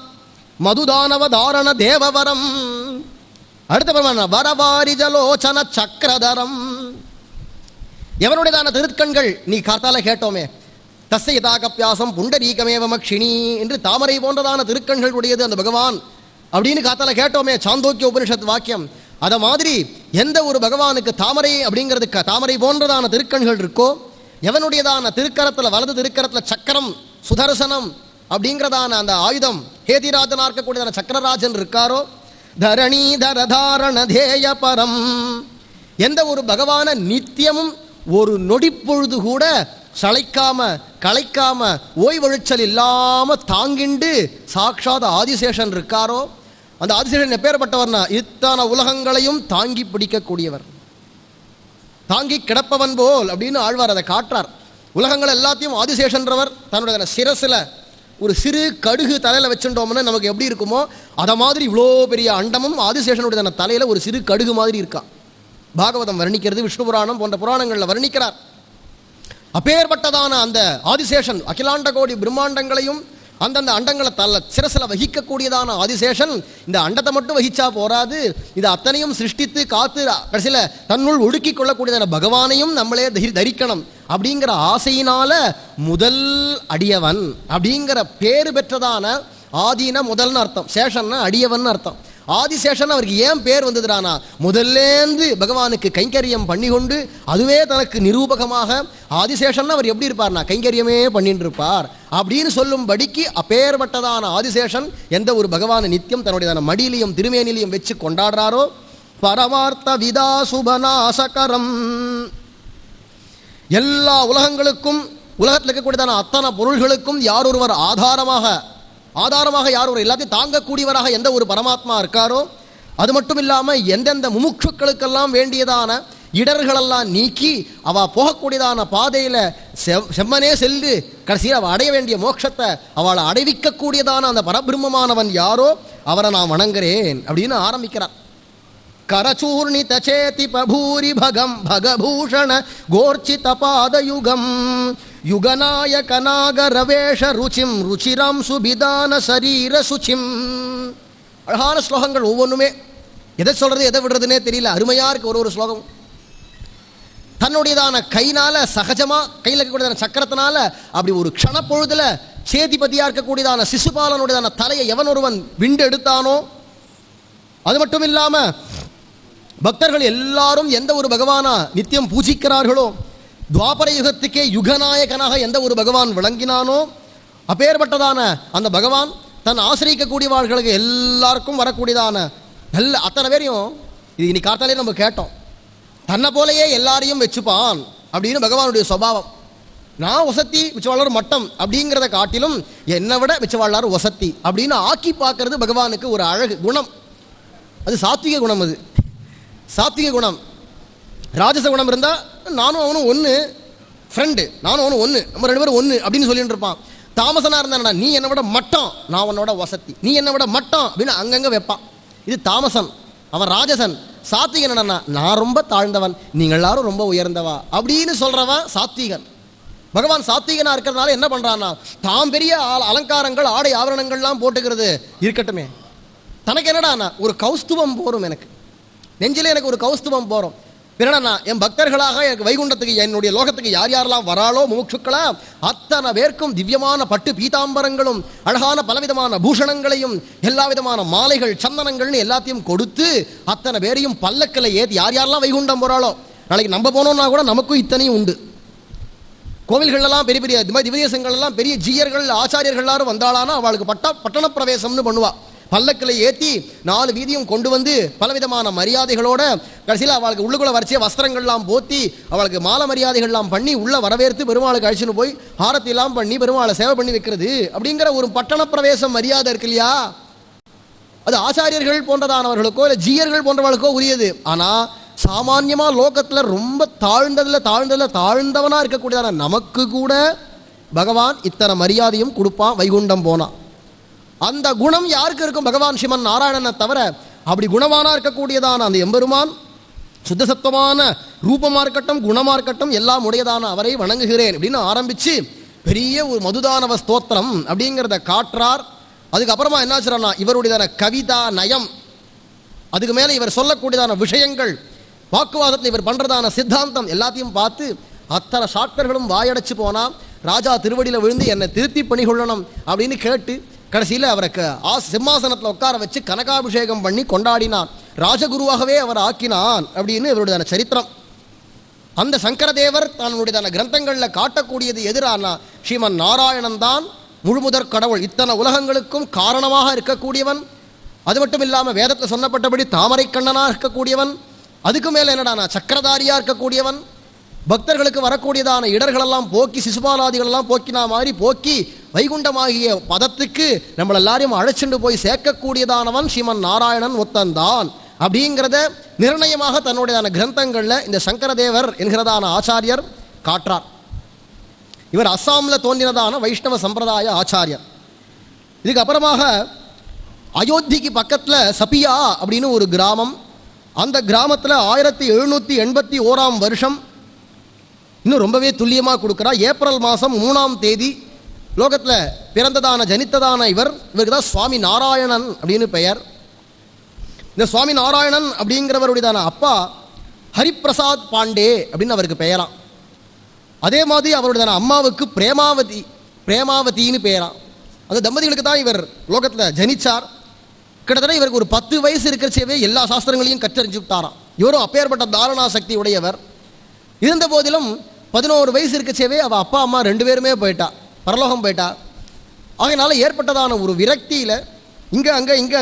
மதுதானவ தாரண தேவவரம். அடுத்த வரவாரி ஜலோச்சன சக்கரதரம். எவனுடையதான திருக்கண்கள் நீ காத்தால கேட்டோமே, தஸ்ய தாகப்பியாசம் புண்டரீகமேவமக்ஷினி என்று தாமரை போன்றதான திருக்கண்கள் உடையது அந்த பகவான் அப்படின்னு காத்தால கேட்டோமே, சாந்தோக்கிய உபனிஷத் வாக்கியம். அதை மாதிரி எந்த ஒரு பகவானுக்கு தாமரை அப்படிங்கிறதுக்கு தாமரை போன்றதான திருக்கண்கள் இருக்கோ, எவனுடையதான திருக்கரத்தில் வலது திருக்கரத்தில் சக்கரம் சுதர்சனம் அப்படிங்கிறதான அந்த ஆயுதம் ஹேதிராஜனா இருக்கக்கூடியதான சக்கரராஜன் இருக்காரோ, தரணீதரதாரண தேய பரம், எந்த ஒரு பகவான நித்தியமும் ஒரு நொடிப்பொழுது கூட சளைக்காம களைக்காம ஓய்வொழிச்சல் இல்லாம தாங்கிண்டு சாட்சாத் ஆதிசேஷன் இருக்காரோ, அந்த ஆதிசேஷன் எப்பேற்பட்டவர்னா இத்தனை உலகங்களையும் தாங்கி பிடிக்கக்கூடியவர், தாங்கி கிடப்பவன் போல் அப்படின்னு ஆழ்வார் அதை காட்டுறார். உலகங்கள் எல்லாத்தையும் ஆதிசேஷன்றவர் தன்னுடைய சிரசில் ஒரு சிறு கடுகு தலையில் வச்சுட்டோம்னா நமக்கு எப்படி இருக்குமோ அதை மாதிரி இவ்வளோ பெரிய அண்டமும் ஆதிசேஷனுடைய தலையில் ஒரு சிறு கடுகு மாதிரி இருக்கான். பாகவதம் வர்ணிக்கிறது, விஷ்ணு புராணம் போன்ற புராணங்களில் வர்ணிக்கிறார். அப்பேற்பட்டதான அந்த ஆதிசேஷன் அகிலாண்ட கோடி பிரம்மாண்டங்களையும் அந்தந்த அண்டங்களை சிரசில் வகிக்கக்கூடியதான ஆதிசேஷன் இந்த அண்டத்தை மட்டும் வகிச்சா போராது, இது அத்தனையும் சிருஷ்டித்து காத்து கடைசியில் தன்னுள் ஒடுக்கி கொள்ளக்கூடியதான பகவானையும் நம்மளே தரிக்கணும் அப்படிங்கிற ஆசையினால முதல் அடியவன் அப்படிங்கிற பேரு பெற்றதான ஆதீன முதல்னு அர்த்தம், சேஷன்னா அடியவன் அர்த்தம். ஆதிசேஷன் அவருக்கு ஏன் பேர் வந்ததுடானா, முதல்லேருந்து பகவானுக்கு கைங்கரியம் பண்ணி கொண்டு அதுவே தனக்கு நிரூபகமாக ஆதிசேஷன் அவர் எப்படி இருப்பார்னா கைங்கரியமே பண்ணிட்டு இருப்பார் அப்படின்னு சொல்லும்படிக்கு அப்பேற்பட்டதான ஆதிசேஷன் எந்த ஒரு பகவானை நித்தியம் தன்னுடைய மடியிலையும் திருமேனிலையும் வச்சு கொண்டாடுறாரோ, பரமார்த்த விதா சுபநாசகரம், எல்லா உலகங்களுக்கும் உலகத்தில் இருக்கக்கூடியதான அத்தனை பொருள்களுக்கும் யார் ஒருவர் ஆதாரமாக யார் ஒரு எல்லாத்தையும் தாங்கக்கூடியவராக எந்த ஒரு பரமாத்மா இருக்காரோ, அது மட்டும் இல்லாமல் எந்தெந்த முமுட்சுக்களுக்கெல்லாம் வேண்டியதான இடர்களெல்லாம் நீக்கி அவ போகக்கூடியதான பாதையில் செம்மனே சென்று கடைசியில் அவள் அடைய வேண்டிய மோட்சத்தை அவளை அடைவிக்கக்கூடியதான அந்த பரபிரம்மமானவன் யாரோ அவரை நான் வணங்குறேன் அப்படின்னு ஆரம்பிக்கிறார். கரச்சூர்ணித சேதி பபூரி பகம் பகபூஷண கோர்ச்சித பாதயுகம் யுகநாயக நாகரவேஷ ருச்சிம் ருச்சிராம் சுபிதான சரீர சுச்சிம். அழகான ஸ்லோகங்கள் ஒவ்வொன்றுமே எதை சொல்றது எதை விடுறதுன்னே தெரியல, அருமையா இருக்கு ஒரு ஸ்லோகம். தன்னுடையதான கைனால சகஜமா கையில் இருக்கக்கூடியதான சக்கரத்தினால அப்படி ஒரு க்ஷணப்பொழுதுல சேதிபதியா இருக்கக்கூடியதான சிசுபாலனுடையதான தலையை எவன் ஒருவன் விண்டு எடுத்தானோ, அது மட்டும் இல்லாம பக்தர்கள் எல்லாரும் எந்த ஒரு பகவானா நித்தியம் பூஜிக்கிறார்களோ, துவாபர யுகத்துக்கே யுகநாயகனாக எந்த ஒரு பகவான் விளங்கினானோ, அப்பேற்பட்டதான அந்த பகவான் தன் ஆசிரியக்கக்கூடியவர்களுக்கு எல்லாருக்கும் வரக்கூடியதான நல்ல அத்தனை பேரையும் இது இன்னைக்கு காத்தாலே நம்ம கேட்டோம், தன்னை போலையே எல்லாரையும் வச்சுப்பான் அப்படின்னு பகவானுடைய சுபாவம். நான் வசத்தி மிச்சவாளர் மட்டம் அப்படிங்கிறத காட்டிலும் என்னை விட மிச்சவாளர் வசத்தி அப்படின்னு ஆக்கி பார்க்கறது பகவானுக்கு ஒரு அழகு குணம். அது சாத்விக குணம், அது சாத்விக குணம். ராஜச குணம் இருந்தால் நானும் அவனும் ஒன்று, ஃப்ரெண்டு நானும் அவனும் ஒன்று, நம்ம ரெண்டு பேரும் ஒன்று அப்படின்னு சொல்லிட்டு இருப்பான். தாமசனாக இருந்தானடா, நீ என்னை விட மட்டம், நான் உன்னோட வசத்தி, நீ என்னை விட மட்டம் அப்படின்னு அங்கங்கே வைப்பான். இது தாமசன். அவன் ராஜசன். சாத்விகன் என்னன்னா, நான் ரொம்ப தாழ்ந்தவன், நீங்கள் எல்லாரும் ரொம்ப உயர்ந்தவா அப்படின்னு சொல்றவன் சாத்விகன். பகவான் சாத்விகனா இருக்கிறதுனால என்ன பண்றான்னா, தாம் பெரிய அலங்காரங்கள் ஆடை ஆபரணங்கள்லாம் போட்டுக்கிறது இருக்கட்டுமே, தனக்கு என்னடா ஒரு கௌஸ்துவம் போரும், எனக்கு நெஞ்சிலே எனக்கு ஒரு கௌஸ்துவம் போறோம். பிறனா என் பக்தர்களாக எனக்கு வைகுண்டத்துக்கு என்னுடைய லோகத்துக்கு யார் யாரெல்லாம் வராளோ முமுட்சுக்களா அத்தனை பேருக்கும் திவ்யமான பட்டு பீதாம்பரங்களும் அழகான பலவிதமான பூஷணங்களையும் எல்லா விதமான மாலைகள் சந்தனங்கள்னு எல்லாத்தையும் கொடுத்து அத்தனை பேரையும் பல்லக்கில் ஏற்றி யார் யாரெல்லாம் வைகுண்டம் போறாளோ, நாளைக்கு நம்ம போனோம்னா கூட நமக்கும் இத்தனையும் உண்டு. கோவில்கள்லாம் பெரிய பெரிய திவ்யதேசங்கள்லாம் பெரிய ஜீயர்கள் ஆச்சாரியர்கள் எல்லாரும் வந்தாளானா அவளுக்கு பட்டண பிரவேசம்னு பண்ணுவா. பல்லக்கில் ஏற்றி 4 வீதியும் கொண்டு வந்து பலவிதமான மரியாதைகளோட கடைசியில் அவளுக்கு உள்ளுக்குள்ள வரைச்சிய வஸ்திரங்கள்லாம் போத்தி அவளுக்கு மாலை மரியாதைகள்லாம் பண்ணி உள்ள வரவேற்று பெருமாளுக்கு அழிச்சுன்னு போய் ஆரத்திலாம் பண்ணி பெருமாளை சேவை பண்ணி வைக்கிறது அப்படிங்கிற ஒரு பட்டண பிரவேசம் மரியாதை இருக்கு இல்லையா, அது ஆச்சாரியர்கள் போன்றதானவர்களுக்கோ இல்லை ஜீயர்கள் போன்றவர்களுக்கோ உரியது. ஆனால் சாமான்யமாக லோகத்தில் ரொம்ப தாழ்ந்தவனாக இருக்கக்கூடியதான நமக்கு கூட பகவான் இத்தனை மரியாதையும் கொடுப்பான் வைகுண்டம் போனான். அந்த குணம் யாருக்கு இருக்கும்? பகவான் ஸ்ரீமன் நாராயணனை தவிர. அப்படி குணவானா இருக்கக்கூடியதான அந்த எம்பெருமான் சுத்தசத்துவமான ரூபமாக இருக்கட்டும் குணமாக இருக்கட்டும் எல்லாம் உடையதான அவரை வணங்குகிறேன் அப்படின்னு ஆரம்பித்து பெரிய ஒரு மதுதானவ ஸ்தோத்திரம் அப்படிங்கிறத காட்டுறார். அதுக்கப்புறமா என்னாச்சுன்னா இவருடையதான கவிதா நயம், அதுக்கு மேலே இவர் சொல்லக்கூடியதான விஷயங்கள், வாக்குவாதத்தில் இவர் பண்ணுறதான சித்தாந்தம் எல்லாத்தையும் பார்த்து அத்தனை சாட்கர்களும் வாயடைச்சு போனால் ராஜா திருவடியில் விழுந்து என்னை திருத்தி பணிகொள்ளணும் அப்படின்னு கேட்டு கடைசியில் அவருக்கு சிம்மாசனத்தில் உட்கார வச்சு கனகாபிஷேகம் பண்ணி கொண்டாடினான். ராஜகுருவாகவே அவர் ஆக்கினான் அப்படின்னு இவருடைய சரித்திரம். அந்த சங்கரதேவர் தன்னுடைய கிரந்தங்களில் காட்டக்கூடியது எதிரானா ஸ்ரீமன் நாராயணன் தான் முழுமுதற் கடவுள், இத்தனை உலகங்களுக்கும் காரணமாக இருக்கக்கூடியவன். அது மட்டும் இல்லாமல் வேதத்தில் சொன்னப்பட்டபடி தாமரை கண்ணனாக இருக்கக்கூடியவன். அதுக்கு மேலே என்னடானா சக்கரதாரியாக இருக்கக்கூடியவன். பக்தர்களுக்கு வரக்கூடியதான இடர்களெல்லாம் போக்கி சிசுபாலாதிகளெல்லாம் போக்கினா மாதிரி போக்கி வைகுண்டமாகிய பதத்துக்கு நம்மள எல்லாரையும் அழைச்சிட்டு போய் சேர்க்கக்கூடியதானவன் ஸ்ரீமன் நாராயணன் ஒத்தந்தான் அப்படிங்கிறத நிர்ணயமாக தன்னுடையதான கிரந்தங்களில் இந்த சங்கரதேவர் என்கிறதான ஆச்சாரியர் காட்டுறார். இவர் அஸ்ஸாமில் தோன்றினதான வைஷ்ணவ சம்பிரதாய ஆச்சாரியர். இதுக்கப்புறமாக அயோத்திக்கு பக்கத்தில் சபியா அப்படின்னு ஒரு கிராமம். அந்த கிராமத்தில் 1781ஆம் வருஷம், இன்னும் ரொம்பவே துல்லியமாக கொடுக்குறா, ஏப்ரல் மாதம் 3ஆம் தேதி லோகத்தில் பிறந்ததான ஜனித்ததான இவருக்கு தான் சுவாமி நாராயணன் அப்படின்னு பெயர். இந்த சுவாமி நாராயணன் அப்படிங்கிறவருடையதான அப்பா ஹரிப்பிரசாத் பாண்டே அப்படின்னு அவருக்கு பெயராம். அதே மாதிரி அவருடையதான அம்மாவுக்கு பிரேமாவதின்னு பெயராம். அந்த தம்பதிகளுக்கு தான் இவர் லோகத்தில் ஜனிச்சார். கிட்டத்தட்ட இவருக்கு ஒரு 10 வயசு இருக்கிறச்சேவே எல்லா சாஸ்திரங்களையும் கற்றறிஞ்சு விட்டாராம். இவரும் அப்பேற்பட்ட தாரணா சக்தி உடையவர். இருந்த போதிலும் 11 வயசு இருக்கச்சேவே அவள் அப்பா அம்மா 2 பேருமே போயிட்டா, பரலோகம் போயிட்டா. அதனால ஏற்பட்டதான ஒரு விரக்தியில் இங்கே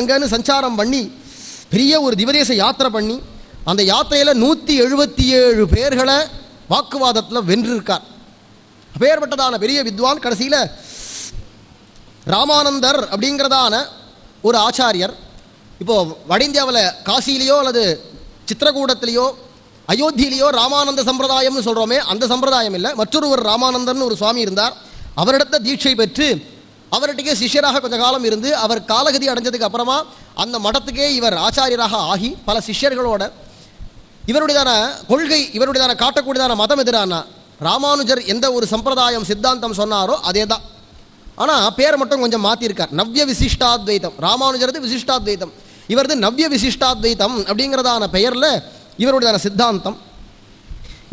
அங்கேன்னு சஞ்சாரம் பண்ணி பெரிய ஒரு திவதேச யாத்திரை பண்ணி அந்த யாத்திரையில் 177 பேர்களை வாக்குவாதத்தில் வென்றிருக்கார். அப்பேற்பட்டதான பெரிய வித்வான். கடைசியில் ராமானந்தர் அப்படிங்கிறதான ஒரு ஆச்சாரியர், இப்போது வட இந்தியாவில் காசியிலையோ அல்லது சித்திரகூடத்திலேயோ அயோத்தியிலேயோ ராமானந்த சம்பிரதாயம்னு சொல்கிறோமே, அந்த சம்பிரதாயம் இல்லை. மற்றொரு ராமானந்தர்னு ஒரு சுவாமி இருந்தார். அவரிடத்த தீட்சை பெற்று அவர்கிட்டக்கே சிஷ்யராக கொஞ்ச காலம் இருந்து அவர் காலகதி அடைஞ்சதுக்கு அப்புறமா அந்த மடத்துக்கே இவர் ஆச்சாரியராக ஆகி பல சிஷ்யர்களோட இவருடையதான கொள்கை, இவருடையதான காட்டக்கூடியதான மதம் எதிரானா ராமானுஜர் எந்த ஒரு சம்பிரதாயம் சித்தாந்தம் சொன்னாரோ அதே தான். ஆனால் பேரை மட்டும் கொஞ்சம் மாற்றிருக்கார். நவ்ய விசிஷ்டாத்வைத்தம். ராமானுஜரது விசிஷ்டாத்வைத்தம், இவரது நவ்ய விசிஷ்டாத்வைத்தம் அப்படிங்கிறதான பெயரில் இவருடையதான சித்தாந்தம்.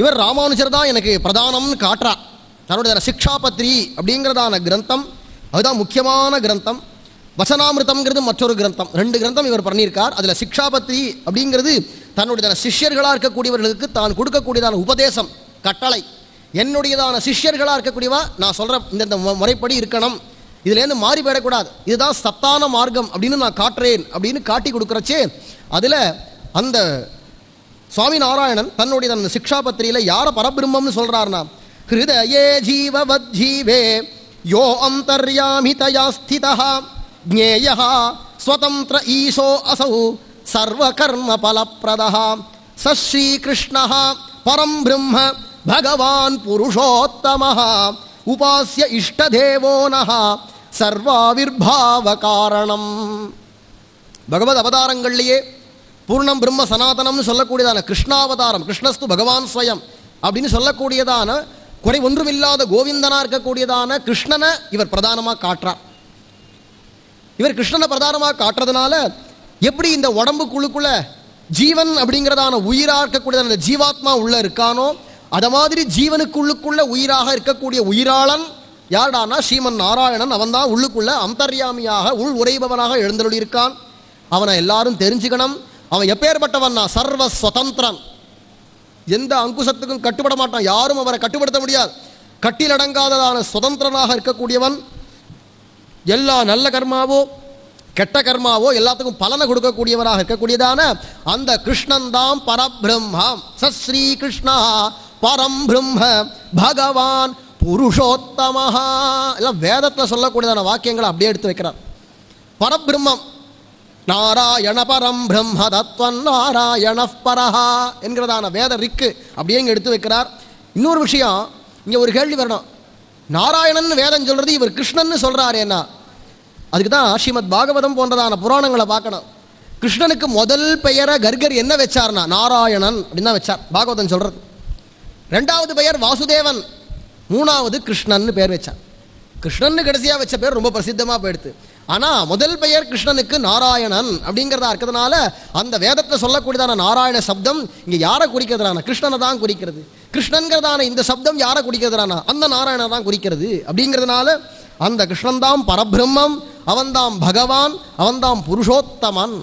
இவர் ராமானுஜர் தான் எனக்கு பிரதானம்னு காட்டுறார். தன்னுடையதான சிக்ஷாபத்ரி அப்படிங்கிறதான கிரந்தம், அதுதான் முக்கியமான கிரந்தம். வசனாமிருதம்ங்கிறது மற்றொரு கிரந்தம். 2 கிரந்தம் இவர் பண்ணியிருக்கார். அதில் சிக்ஷாபத்ரி அப்படிங்கிறது தன்னுடையதான சிஷ்யர்களாக இருக்கக்கூடியவர்களுக்கு தான் கொடுக்கக்கூடியதான உபதேசம், கட்டளை. என்னுடையதான சிஷ்யர்களாக இருக்கக்கூடியவா நான் சொல்கிற இந்த முறைப்படி இருக்கணும், இதுலேருந்து மாறி போயிடக்கூடாது, இதுதான் சத்தான மார்க்கம் அப்படின்னு நான் காட்டுறேன் அப்படின்னு காட்டி கொடுக்குறச்சே அதில் அந்த சுவாமி நாராயணன் தன்னுடைய அந்த சிக்ஷாபத்திரியில் யாரை பரபிரம்மம்னு சொல்கிறார்னா, ஹிருதயே ஜீவவத் ஜீவே யோ அந்தர்யாமிதயா ஸ்திதஹ ஜ்ஞேயஹ ஸ்வதந்திர ஈசோ அசௌ சர்வகர்ம பலப்ரதஹ ச ஸ்ரீகிருஷ்ணஹ பரம் பிரம்ம பகவான் புருஷோத்தமஹ உபாஸ்ய இஷ்டதேவோ நஹ சர்வாவிர்பாவ காரணம். பகவத் அவதாரங்கள்லேயே பூர்ணம் பிரம்ம சனாதனம்னு சொல்லக்கூடியதான கிருஷ்ணாவதாரம், கிருஷ்ணஸ்து பகவான் ஸ்வயம் அப்படின்னு சொல்லக்கூடியதான குறை ஒன்றுமில்லாத கோவிந்தனா இருக்கக்கூடியதான கிருஷ்ணனை இவர் பிரதானமாக காட்டுறார். இவர் கிருஷ்ணனை பிரதானமாக காட்டுறதுனால எப்படி இந்த உடம்புக்குள்ளுக்குள்ள ஜீவன் அப்படிங்கிறதான உயிராக இருக்கக்கூடியதான ஜீவாத்மா உள்ள இருக்கானோ அதை மாதிரி ஜீவனுக்குள்ளுக்குள்ள உயிராக இருக்கக்கூடிய உயிராளன் யார்டானா ஸ்ரீமன் நாராயணன். அவன் தான் உள்ளுக்குள்ள அந்தர்யாமியாக உள் உரைபவனாக எழுந்தருளி இருக்கான். அவனை எல்லாரும் தெரிஞ்சுக்கணும். அவன் எப்பேற்பட்டவன்னா சர்வ சுதந்திரன், எந்த அங்குசத்துக்கும் கட்டுப்பட மாட்டான், யாரும் அவரை கட்டுப்படுத்த முடியாது. கட்டிலடங்காததான சுதந்திரனாக இருக்கக்கூடியவன். எல்லா நல்ல கர்மாவோ கெட்ட கர்மாவோ எல்லாத்துக்கும் பலனை கொடுக்கக்கூடியவராக இருக்கக்கூடியதான அந்த கிருஷ்ணன் தான் பரபிரம்மம். சஸ்ரீ கிருஷ்ணா பரம் பிரம்ம பகவான் புருஷோத்தமஹா. எல்லாம் வேதத்தில் சொல்லக்கூடியதான வாக்கியங்களை அப்படியே எடுத்து வைக்கிறார். பரபிரம்மம் நாராயண பரம் பிரம்ம தத்வன் நாராயண பரஹா என்கிறதான வேத ரிக்கு அப்படியே இங்கே எடுத்து வைக்கிறார். இன்னொரு விஷயம், இங்கே ஒரு கேள்வி வரணும். நாராயணன் வேதம் சொல்கிறது, இவர் கிருஷ்ணன்னு சொல்கிறார். ஏன்னா அதுக்கு தான் ஸ்ரீமத் பாகவதம் போன்றதான புராணங்களை பார்க்கணும். கிருஷ்ணனுக்கு முதல் பெயரை கர்கர் என்ன வச்சார்னா நாராயணன் அப்படின்னு தான் வச்சார், பாகவதம் சொல்கிறது. 2வது பெயர் வாசுதேவன், 3வது கிருஷ்ணன் பேர் வச்சார். கிருஷ்ணன் கடைசியாக வச்ச பேர் ரொம்ப பிரசித்தமாக போயிடுது. ஆனால் முதல் பெயர் கிருஷ்ணனுக்கு நாராயணன் அப்படிங்கிறதா இருக்கிறதுனால அந்த வேதத்தில் சொல்லக்கூடியதான நாராயண சப்தம் இங்கே யாரை குறிக்கிறதுனா கிருஷ்ணனை தான் குறிக்கிறது. கிருஷ்ணன்கிறதான இந்த சப்தம் யாரை குறிக்கிறதுனா அந்த நாராயணனை தான் குறிக்கிறது. அப்படிங்கிறதுனால அந்த கிருஷ்ணன் தான் பரபிரம்மம், அவன்தான் பகவான், அவன்தான் புருஷோத்தமன்,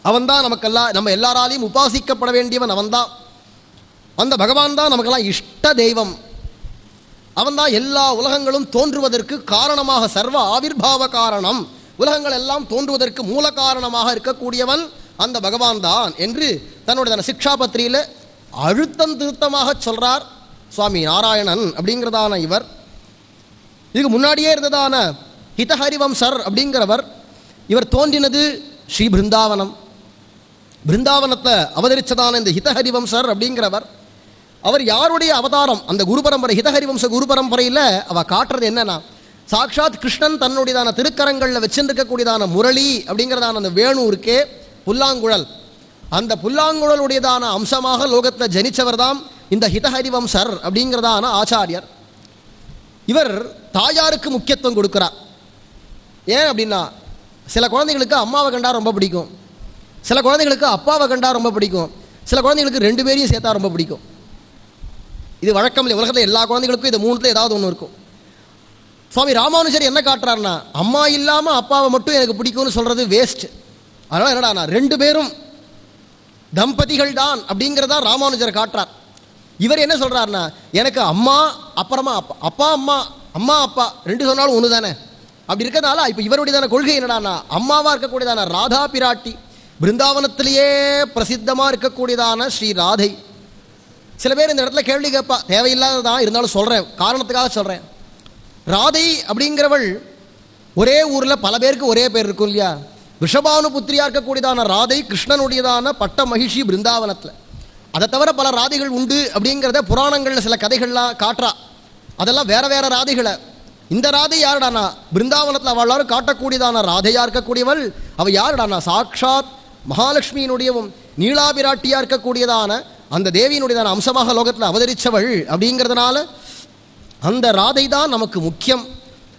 அவன்தான் நமக்கெல்லாம் நம்ம எல்லாராலையும் உபாசிக்கப்பட வேண்டியவன். அவன்தான் அந்த பகவான் தான் நமக்கெல்லாம் இஷ்ட தெய்வம். அவன்தான் எல்லா உலகங்களும் தோன்றுவதற்கு காரணமாக, சர்வ ஆவிர்பாவ காரணம், உலகங்கள் எல்லாம் தோன்றுவதற்கு மூல காரணமாக இருக்கக்கூடியவன் அந்த பகவான் தான் என்று தன்னுடைய சிக்ஷாபத்திரியில் அழுத்தம் திருத்தமாக சொல்றார் சுவாமி நாராயணன் அப்படிங்கிறதான இவர். இதுக்கு முன்னாடியே இருந்ததான ஹிதஹரிவம்சர் அப்படிங்கிறவர், இவர் தோன்றினது ஸ்ரீ பிருந்தாவனம். பிருந்தாவனத்தை அவதரித்ததான இந்த ஹிதஹரிவம்சர் அப்படிங்கிறவர், அவர் யாருடைய அவதாரம்? அந்த குரு பரம்பரை, ஹிதஹரிவம்ச குரு பரம்பரையில் அவள் காட்டுறது என்னன்னா, சாக்ஷாத் கிருஷ்ணன் தன்னுடையதான திருக்கரங்களில் வச்சுருக்கக்கூடியதான முரளி அப்படிங்கிறதான அந்த வேணு இருக்கே, புல்லாங்குழல், அந்த புல்லாங்குழலுடையதான அம்சமாக லோகத்தில் ஜனித்தவர் தான் இந்த ஹிதஹரிவம்சர் அப்படிங்கிறதான ஆச்சாரியர். இவர் தாயாருக்கு முக்கியத்துவம் கொடுக்குறார். ஏன் அப்படின்னா, சில குழந்தைகளுக்கு அம்மாவை கண்டா ரொம்ப பிடிக்கும், சில குழந்தைகளுக்கு அப்பாவை கண்டா ரொம்ப பிடிக்கும், சில குழந்தைகளுக்கு 2 பேரையும் சேர்த்தா ரொம்ப பிடிக்கும். இது வழக்கம் இல்லை, உலகத்தில் எல்லா குழந்தைகளுக்கும் இது 3ல் ஏதாவது ஒன்று இருக்கும். சுவாமி ராமானுஜர் என்ன காட்டுறாருன்னா, அம்மா இல்லாமல் அப்பாவை மட்டும் எனக்கு பிடிக்கும்னு சொல்கிறது வேஸ்ட். அதனால் என்னடா ரெண்டு பேரும் தம்பதிகள் தான் அப்படிங்கிறதா ராமானுஜர் காட்டுறார். இவர் என்ன சொல்கிறாருன்னா, எனக்கு அம்மா அப்புறமா அப்பா, அப்பா அம்மா, அம்மா அப்பா ரெண்டு சொன்னாலும் ஒன்று தானே. அப்படி இருக்கிறதுனால இப்போ இவருடையதான கொள்கை என்னடானா, அம்மாவாக இருக்கக்கூடியதான ராதா பிராட்டி, பிருந்தாவனத்திலேயே பிரசித்தமாக இருக்கக்கூடியதான ஸ்ரீ ராதை. சில பேர் இந்த இடத்துல கேள்வி கேட்பா, தேவையில்லாததான், இருந்தாலும் சொல்கிறேன், காரணத்துக்காக சொல்கிறேன். ராதை அப்படிங்கிறவள் ஒரே ஊரில் பல பேருக்கு ஒரே பேர் இருக்கும் இல்லையா. விஷபானு புத்திரியாக இருக்கக்கூடியதான ராதை கிருஷ்ணனுடையதான பட்ட மகிழ்ச்சி பிருந்தாவனத்தில். அதை தவிர பல ராதைகள் உண்டு அப்படிங்கிறத புராணங்களில் சில கதைகள்லாம் காட்டுறா. அதெல்லாம் வேற வேற ராதைகளை. இந்த ராதை யாருடானா, பிருந்தாவனத்தில் அவளாரும் காட்டக்கூடியதான ராதையாக இருக்கக்கூடியவள் அவள் யாருடானா, சாட்சாத் மகாலட்சுமியினுடையவும் நீலாபிராட்டியாக இருக்கக்கூடியதான அந்த தேவியினுடையதான அம்சமாக லோகத்தில் அவதரித்தவள். அப்படிங்கிறதுனால அந்த ராதை தான் நமக்கு முக்கியம்.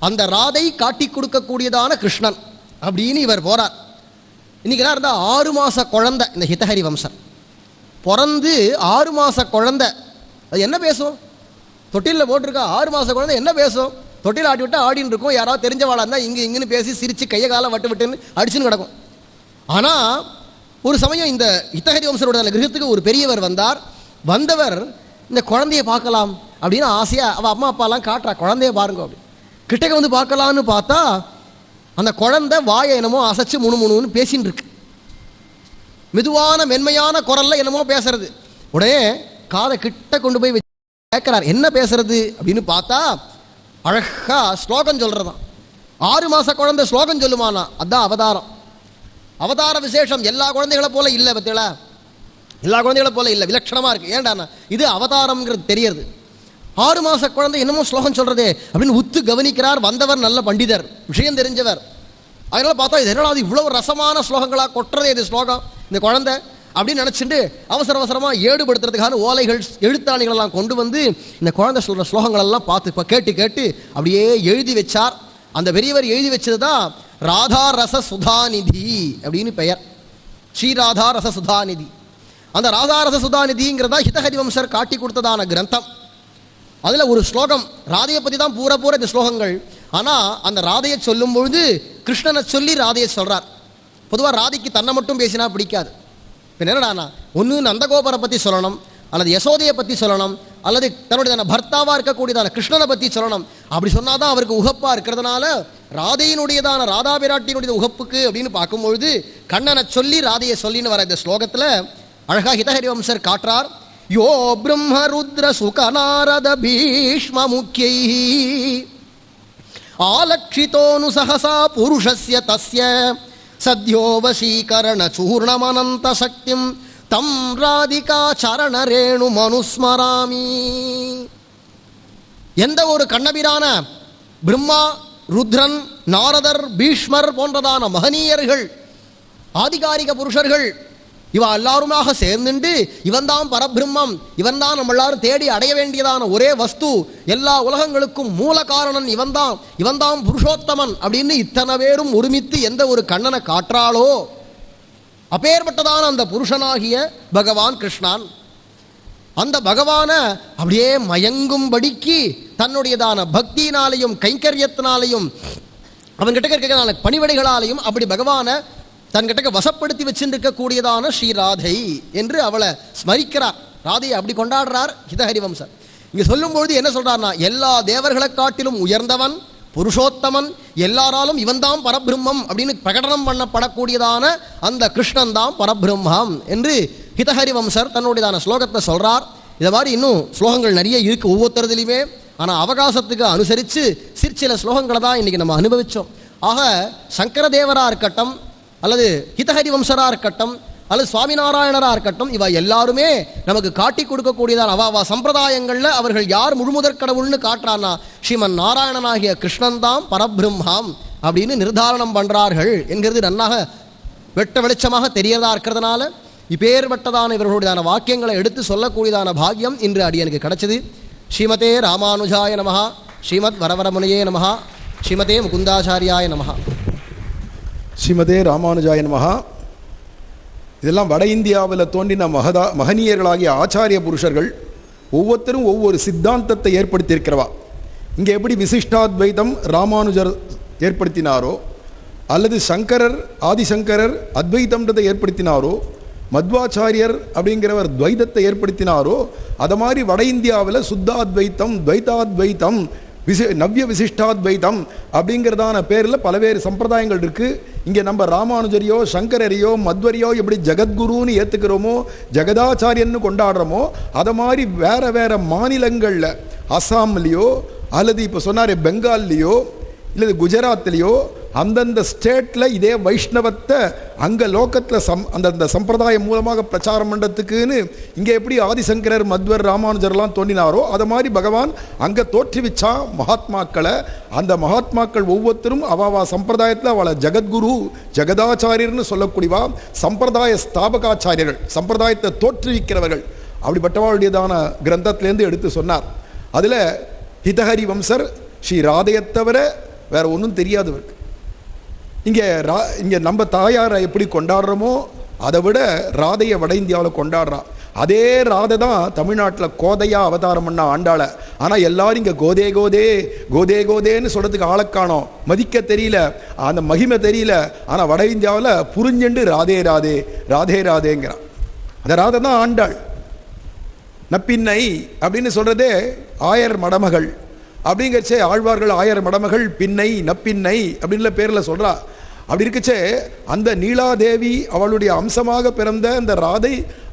அந்த ராதை காட்டி கொடுக்கக்கூடியதான கிருஷ்ணன் அப்படின்னு இவர் போகிறார். இன்றைக்கி என்ன இருந்தால் 6 மாத குழந்தை இந்த ஹிதஹரி வம்சம் பிறந்து 6 மாத குழந்தை அது என்ன பேசும்? தொட்டிலில் போட்டிருக்கா 6 மாத குழந்தை என்ன பேசும்? தொட்டில் ஆட்டி விட்டால் ஆடின்னு இருக்கும். யாராவது தெரிஞ்சவாளாக இருந்தால் இங்கேன்னு பேசி சிரித்து கையை காலை விட்டுன்னு அடிச்சுன்னு கிடக்கும். ஆனால் ஒரு சமயம் இந்த ஹிதஹரி வம்சரோட கிரகத்துக்கு ஒரு பெரியவர் வந்தார். வந்தவர் இந்த குழந்தைய பார்க்கலாம் அப்படின்னு ஆசையாக அவள் அம்மா அப்பாலாம் காட்டுறா, குழந்தைய பாருங்க அப்படி. கிட்டக்க வந்து பார்க்கலான்னு பார்த்தா அந்த குழந்தை வாயை என்னமோ அசைச்சு முணுமுணுன்னு பேசின்னு இருக்கு. மெதுவான மென்மையான குரல்ல என்னமோ பேசுறது. உடனே காதை கிட்ட கொண்டு போய் கேட்கிறார், என்ன பேசுறது அப்படின்னு பார்த்தா அழகா ஸ்லோகம் சொல்றதான். 6 மாத குழந்தை ஸ்லோகம் சொல்லுமானா, அதான் அவதாரம். அவதார விசேஷம் எல்லா குழந்தைகளை போல இல்லை. பத்தியலா, எல்லா குழந்தைகளை போல இல்லை, விலட்சணமா இருக்கு. ஏண்டாண்ணா இது அவதாரம்ங்கிறது தெரியறது. 6 மாத குழந்தை என்னமோ ஸ்லோகம் சொல்றதே அப்படின்னு உத்து கவனிக்கிறார். வந்தவர் நல்ல பண்டிதர், விஷயம் தெரிஞ்சவர். அதனால பார்த்தா இது என்னடா இவ்வளவு ரசமான ஸ்லோகங்களா கொட்டுறதே இது ஸ்லோகம் இந்த குழந்தை அப்படின்னு நினச்சிட்டு அவசர அவசரமாக ஏடுபடுத்துறதுக்கான ஓலைகள் எழுத்தாளிகளெல்லாம் கொண்டு வந்து இந்த குழந்தை சொல்கிற ஸ்லோகங்களெல்லாம் பார்த்து இப்போ கேட்டு கேட்டு அப்படியே எழுதி வச்சார். அந்த பெரியவர் எழுதி வச்சது தான் ராதா ரச சுதாநிதி அப்படின்னு பெயர். ஸ்ரீராதா ரச சுதாநிதி. அந்த ராதா ரச சுதாநிதிங்கிறதா ஹிதஹரி வம்சர் காட்டி கொடுத்ததான கிரந்தம். அதில் ஒரு ஸ்லோகம் ராதையை பற்றி தான் பூரா இந்த ஸ்லோகங்கள். ஆனால் அந்த ராதையை சொல்லும் பொழுது கிருஷ்ணனை சொல்லி ராதையை சொல்கிறார். பொதுவாக ராதைக்கு தன்னை மட்டும் பேசினா பிடிக்காது. இப்போ என்னடானா, ஒன்று நந்தகோபரை பற்றி சொல்லணும், அல்லது யசோதையை பற்றி சொல்லணும், அல்லது தன்னுடைய பர்த்தாவாக இருக்கக்கூடியதான கிருஷ்ணனை பற்றி சொல்லணும். அப்படி சொன்னால் தான் அவருக்கு உகப்பாக இருக்கிறதுனால ராதையினுடையதான ராதா பிராட்டியினுடைய உகப்புக்கு அப்படின்னு பார்க்கும்பொழுது கண்ணனை சொல்லி ராதையை சொல்லின்னு வர இந்த ஸ்லோகத்தில் அழகாக ஹிதஹரி வம்சர் காட்டுறார். யோ பிரம்ம ருத்ர சுகநாரத பீஷ்ம முக்கியை ஆலக்ஷிதோனு சஹசா புருஷஸ்ய தஸ்ய சத்யோ வசீகரண சூர்ணமனந்த சக்திம் தம் ராதிகா சரண ரேணு மனுஸ்மராமி. எந்த ஒரு கண்ணபிரான பிரம்மா, ருத்ரன், நாரதர், பீஷ்மர் போன்றதான மகனீயர்கள், ஆதிகாரிக புருஷர்கள் இவ எல்லாருமாக சேர்ந்துண்டு இவன் தான் பரபிரம்மம், இவன் தான் நம்ம எல்லாரும் தேடி அடைய வேண்டியதான ஒரே வஸ்து, எல்லா உலகங்களுக்கும் மூல காரணன் இவன் தான் புருஷோத்தமன் அப்படின்னு இத்தனை பேரும் ஒருமித்து எந்த ஒரு கண்ணனை காற்றாளோ அப்பேற்பட்டதான அந்த புருஷனாகிய பகவான் கிருஷ்ணான். அந்த பகவானை அப்படியே மயங்கும்படிக்கு தன்னுடையதான பக்தியினாலையும் கைங்கரியத்தினாலையும் அவன்கிட்ட இருக்கிற பணிவடைகளாலையும் அப்படி பகவானை தன்கிட்ட வசப்படுத்தி வச்சிருக்கக்கூடியதான ஸ்ரீராதை என்று அவளை ஸ்மரிக்கிறார். ராதையை அப்படி கொண்டாடுறார் ஹிதஹரி வம்சர். இங்கே சொல்லும்பொழுது என்ன சொல்றார்னா, எல்லா தேவர்களை காட்டிலும் உயர்ந்தவன் புருஷோத்தமன், எல்லாராலும் இவன் தான் பரபிரம்மம் அப்படின்னு பிரகடனம் பண்ணப்படக்கூடியதான அந்த கிருஷ்ணன் தான் பரபிரம்மம் என்று ஹிதஹரி வம்சர் தன்னுடையதான ஸ்லோகத்தை சொல்றார். இதை மாதிரி இன்னும் ஸ்லோகங்கள் நிறைய இருக்கு ஒவ்வொருத்தரதுலையுமே. ஆனால் அவகாசத்துக்கு அனுசரித்து சிற்சில ஸ்லோகங்களை தான் இன்றைக்கி நம்ம அனுபவித்தோம். ஆக சங்கரதேவராக இருக்கட்டும், அல்லது ஹிதஹரி வம்சராக இருக்கட்டும், அல்லது சுவாமிநாராயணராக இருக்கட்டும், இவ எல்லாருமே நமக்கு காட்டி கொடுக்கக்கூடியதான் அவாவா சம்பிரதாயங்களில் அவர்கள் யார் முழுமுதற் கடவுள்னு காட்டுறான்னா ஸ்ரீமன் நாராயணனாகிய கிருஷ்ணன் தான் பரபிரம்மம் அப்படின்னு நிர்தாரணம் பண்ணுறார்கள் என்கிறது நன்னாக வெட்ட வெளிச்சமாக தெரியறதா இருக்கிறதுனால இப்பேற்பட்டதான இவர்களுடையதான வாக்கியங்களை எடுத்து சொல்லக்கூடியதான பாக்கியம் இன்று அடியனுக்கு கிடைச்சது. ஸ்ரீமதே ராமானுஜாய நமஹ, ஸ்ரீமத் வரவரமுனையே நமஹ, ஸ்ரீமதே முகுந்தாச்சாரியாய நமஹ. ஸ்ரீமதே ராமானுஜாய நமஹ. இதெல்லாம் வட இந்தியாவில் தோன்றின மகனீயர்களாகிய ஆச்சாரிய புருஷர்கள் ஒவ்வொருத்தரும் ஒவ்வொரு சித்தாந்தத்தை ஏற்படுத்தியிருக்கிறவா. இங்கே எப்படி விசிஷ்டாத்வைதம் ராமானுஜர் ஏற்படுத்தினாரோ அல்லது சங்கரர் ஆதிசங்கரர் அத்வைதம்ன்றதை ஏற்படுத்தினாரோ, மத்வாச்சாரியர் அப்படிங்கிறவர் துவைதத்தை ஏற்படுத்தினாரோ, அதை மாதிரி வட இந்தியாவில் சுத்தாத்வைத்தம், துவைதாத்வைத்தம், நவ்ய விசிஷ்டாத்வைதம் அப்படிங்கிறதான பேரில் பல்வேறு சம்பிரதாயங்கள் இருக்குது. இங்கே நம்ம ராமானுஜரியோ சங்கரரையோ மத்வரியோ எப்படி ஜெகத்குருன்னு ஏற்றுக்கிறோமோ, ஜெகதாச்சாரியன்னு கொண்டாடுறோமோ, அதை மாதிரி வேறு வேறு மாநிலங்களில் அசாம்லேயோ அல்லது இப்போ சொன்னார் பெங்கால்லையோ இல்லை குஜராத்லேயோ அந்தந்த ஸ்டேட்டில் இதே வைஷ்ணவத்தை அங்கே லோக்கத்தில் அந்தந்த சம்பிரதாயம் மூலமாக பிரச்சாரம் பண்ணுறதுக்குன்னு இங்கே எப்படி ஆதிசங்கரர் மத்வர் ராமானுஜர்லாம் தோன்றினாரோ அதை மாதிரி பகவான் அங்கே தோற்றுவிச்சா மகாத்மாக்களை. அந்த மகாத்மாக்கள் ஒவ்வொருத்தரும் அவாவா சம்பிரதாயத்தில் அவளை ஜெகத்குரு ஜெகதாச்சாரியர்னு சொல்லக்கூடியவா சம்பிரதாய ஸ்தாபகாச்சாரியர்கள், சம்பிரதாயத்தை தோற்றுவிக்கிறவர்கள். அப்படிப்பட்டவாளுடையதான கிரந்தத்திலேருந்து எடுத்து சொன்னார். அதில் ஹிதஹரி வம்சர் ஸ்ரீ ராதையை தவிர வேற ஒன்றும் தெரியாதவருக்கு. இங்கே நம்ம தாயாரை எப்படி கொண்டாடுறோமோ அதை விட ராதையை வட இந்தியாவில் கொண்டாடுறா. அதே ராதை தான் தமிழ்நாட்டில் கோதையா அவதாரம் பண்ண ஆண்டாள. ஆனால் எல்லாரும் இங்கே கோதே கோதே கோதே கோதேன்னு சொல்கிறதுக்கு ஆளை காணோம், மதிக்க தெரியல, அந்த மகிமை தெரியல. ஆனால் வட இந்தியாவில் புரிஞ்செண்டு ராதே ராதே ராதே ராதேங்கிறான். அந்த ராதை தான் ஆண்டாள். நப்பின்னை அப்படின்னு சொல்கிறதே ஆயர் மடமகள் அப்படிங்கிறச்சே ஆழ்வார்கள் ஆயர் மடமகள் பின்னை நப்பின்னை அப்படின்ற பேரில் சொல்கிறா. அப்படி இருக்குச்சே அந்த நீலாதேவி அவளுடைய அம்சமாக பிறந்த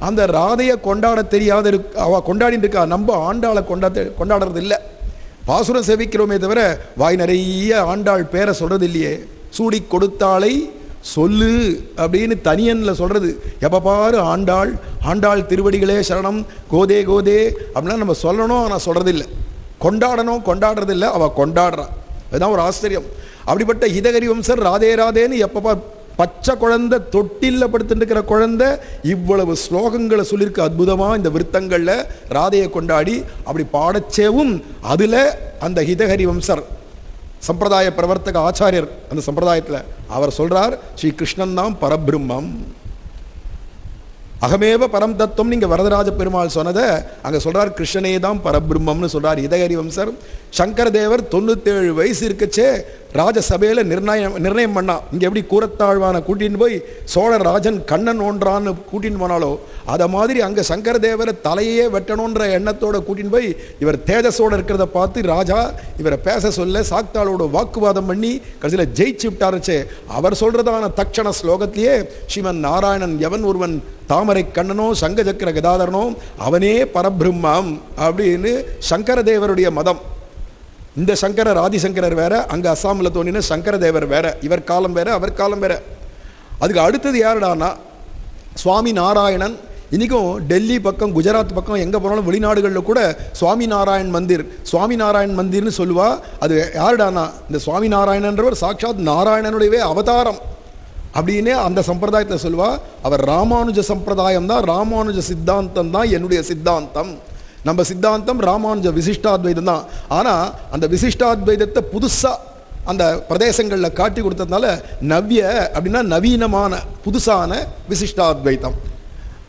அந்த ராதையை கொண்டாட தெரியாத அவள் கொண்டாடிட்டு இருக்கா. நம்ம ஆண்டாளை கொண்டாடுறது இல்லை. பாசுரம் சேவிக்கிறோமே தவிர வாய் நிறைய ஆண்டாள் பேரை சொல்கிறது இல்லையே. சூடி கொடுத்தாளை சொல்லு அப்படின்னு தனியனில் சொல்கிறது. எப்போ பாரு ஆண்டாள் ஆண்டாள் திருவடிகளே சரணம் கோதே கோதே அப்படின்னா நம்ம சொல்லணும், ஆனால் சொல்கிறதில்லை. கொண்டாடணும், கொண்டாடுறதில்லை, அவள் கொண்டாடுறா. அதுதான் ஒரு ஆச்சரியம். அப்படிப்பட்ட ஹிதஹரி வம்சர் ராதே ராதேன்னு எப்போ பச்சை குழந்தை தொட்டிலில் படுத்துட்டு இருக்கிற குழந்தை இவ்வளவு ஸ்லோகங்களை சொல்லியிருக்கு அற்புதமாக இந்த விருத்தங்களில் ராதையை கொண்டாடி அப்படி பாடச்சேவும். அதில் அந்த ஹிதஹரி வம்சர் சம்பிரதாய பிரவர்த்தக ஆச்சாரியர் அந்த சம்பிரதாயத்தில் அவர் சொல்கிறார், ஸ்ரீ கிருஷ்ணன் தான் பரபிரம்மம், அகமேவ பரம் தத்துவம். நீங்கள் வரதராஜ பெருமாள் சொன்னதை அங்கே சொல்கிறார், கிருஷ்ணனே தான் பரபிரம்மம்னு சொல்கிறார் ஹிதஹரி வம்சர். சங்கரதேவர் 97 வயசு இருக்கச்சே ராஜசபையில் நிர்ணயம் பண்ணா. இங்கே எப்படி கூரத்தாழ்வான கூட்டின்னு போய் சோழர் ராஜன் கண்ணன் ஓன்றான்னு கூட்டின்னு போனாலோ அதை மாதிரி அங்கே சங்கரதேவரை தலையே வெட்டணுன்ற எண்ணத்தோட கூட்டின்னு போய் இவர் தேஜஸோடு இருக்கிறத பார்த்து ராஜா இவரை பேச சொல்ல சாக்தாளோட வாக்குவாதம் பண்ணி கடைசியில் ஜெயிச்சு விட்டாருச்சே. அவர் சொல்கிறதான தட்சண ஸ்லோகத்திலேயே ஸ்ரீமன் நாராயணன் எவன் ஒருவன் தாமரை கண்ணனோ சங்க சக்கர கதாதரனோ அவனே பரபிரம்மம் அப்படின்னு சங்கரதேவருடைய மதம். இந்த சங்கரர் ஆதிசங்கரர் வேற, அங்கே அஸ்ஸாமில் தோன்றின சங்கரதேவர் வேற, இவர் காலம் வேற அவர் காலம் வேற. அதுக்கு அடுத்தது யாருடானா சுவாமி நாராயணன். இன்றைக்கும் டெல்லி பக்கம் குஜராத் பக்கம் எங்கே போனாலும் வெளிநாடுகளில் கூட சுவாமி நாராயண் மந்திர் சுவாமி நாராயண் மந்திர்னு சொல்லுவா. அது யாருடானா இந்த சுவாமி நாராயணன்றவர் சாட்சாத் நாராயணனுடைய அவதாரம் அப்படின்னு அந்த சம்பிரதாயத்தில் சொல்லுவா. அவர் ராமானுஜ சம்பிரதாயம் தான், ராமானுஜ சித்தாந்தம் தான் என்னுடைய சித்தாந்தம். நம்ம சித்தாந்தம் ராமானுஜ விசிஷ்டாத்வைதம் தான். ஆனால் அந்த விசிஷ்டாத்வைதத்தை புதுசாக அந்த பிரதேசங்களில் காட்டி கொடுத்ததுனால நவ்ய அப்படின்னா நவீனமான புதுசான விசிஷ்டாத்வைதம்.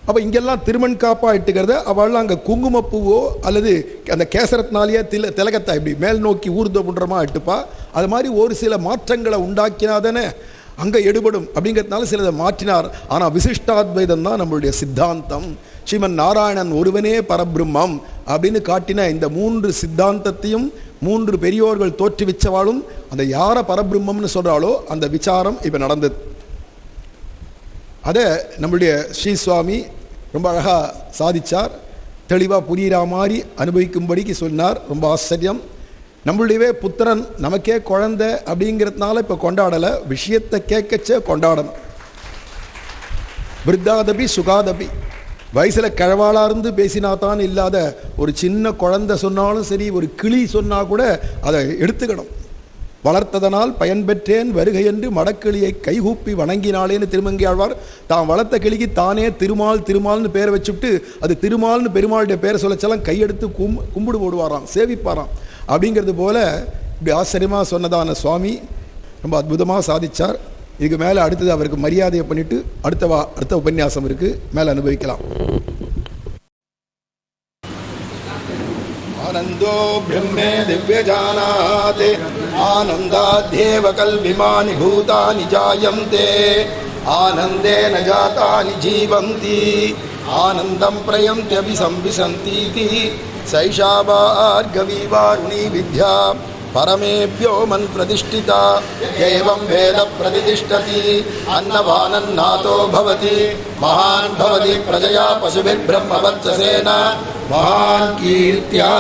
அப்போ இங்கெல்லாம் திருமண் காப்பாக இட்டுக்கிறத அவள்லாம் அங்கே குங்குமப்பூவோ அல்லது அந்த கேசரத்தினாலேயே திலகத்தை இப்படி மேல் நோக்கி ஊர்த புன்றமாக இட்டுப்பா. அது மாதிரி ஒரு சில மாற்றங்களை உண்டாக்கினாதானே அங்கே எடுபடும் அப்படிங்கிறதுனால சிலதை மாற்றினார். ஆனால் விசிஷ்டாத்வைதம் தான் நம்மளுடைய சித்தாந்தம். ஸ்ரீமன் நாராயணன் ஒருவனே பரபிரம்மம் அப்படின்னு காட்டின இந்த 3 சித்தாந்தத்தையும் 3 பெரியோர்கள் தோற்றுவிச்சவாளும் அந்த யாரை பரபிரம்மம்னு சொல்கிறாளோ அந்த விசாரம் இப்போ நடந்தது. அதை நம்மளுடைய ஸ்ரீ சுவாமி ரொம்ப அழகாக சாதிச்சார். தெளிவாக புரிகிற மாதிரி அனுபவிக்கும்படிக்கு சொன்னார். ரொம்ப ஆச்சரியம். நம்மளுடைய புத்திரன் நமக்கே குழந்தை அப்படிங்கிறதுனால இப்போ கொண்டாடலை, விஷயத்தை கேட்கச்சே கொண்டாடணும். விருத்தாதபி சுகாதபி, வயசில் கிழவாளாக இருந்து பேசினா தான் இல்லாத ஒரு சின்ன குழந்தை சொன்னாலும் சரி, ஒரு கிளி சொன்னால் கூட அதை எடுத்துக்கணும். வளர்த்ததனால் பயன்பெற்றேன் வருகை என்று மடக்கிளியை கைகூப்பி வணங்கினாலேன்னு திருமங்கை ஆழ்வார் தான் வளர்த்த கிளிக்கு தானே திருமால் திருமால்னு பேரை வச்சுட்டு அது திருமால்னு பெருமாளுடைய பேரை சொல்லச்செல்லாம் கையெடுத்து கும்பிடு போடுவாராம், சேவிப்பாராம். அப்படிங்கிறது போல இப்படி ஆச்சரியமாக சொன்னதான சுவாமி ரொம்ப அற்புதமாக சாதித்தார். இதுக்கு மேலே அடுத்தது அவருக்கு மரியாதையை பண்ணிவிட்டு அடுத்த உபன்யாசம் இருக்குது, மேலே அனுபவிக்கலாம். आनन्दो ब्रह्मे दिव्यजानात् आनन्दाद्येव कल्पिमानि भूतानि जायन्ते आनन्देन जातानि जीवन्ति आनन्दं प्रयन्त्यपि संविशन्तीति सैषा भार्गवी वारुणी विद्या परमेभ्यो मन् प्रतिष्ठिता एवं वेद प्रतिष्ठति अन्नवानन्नातो भवति महान् भवति प्रजया पशुभिर्ब्रह्मवत्ससेन महान् कीर्त्या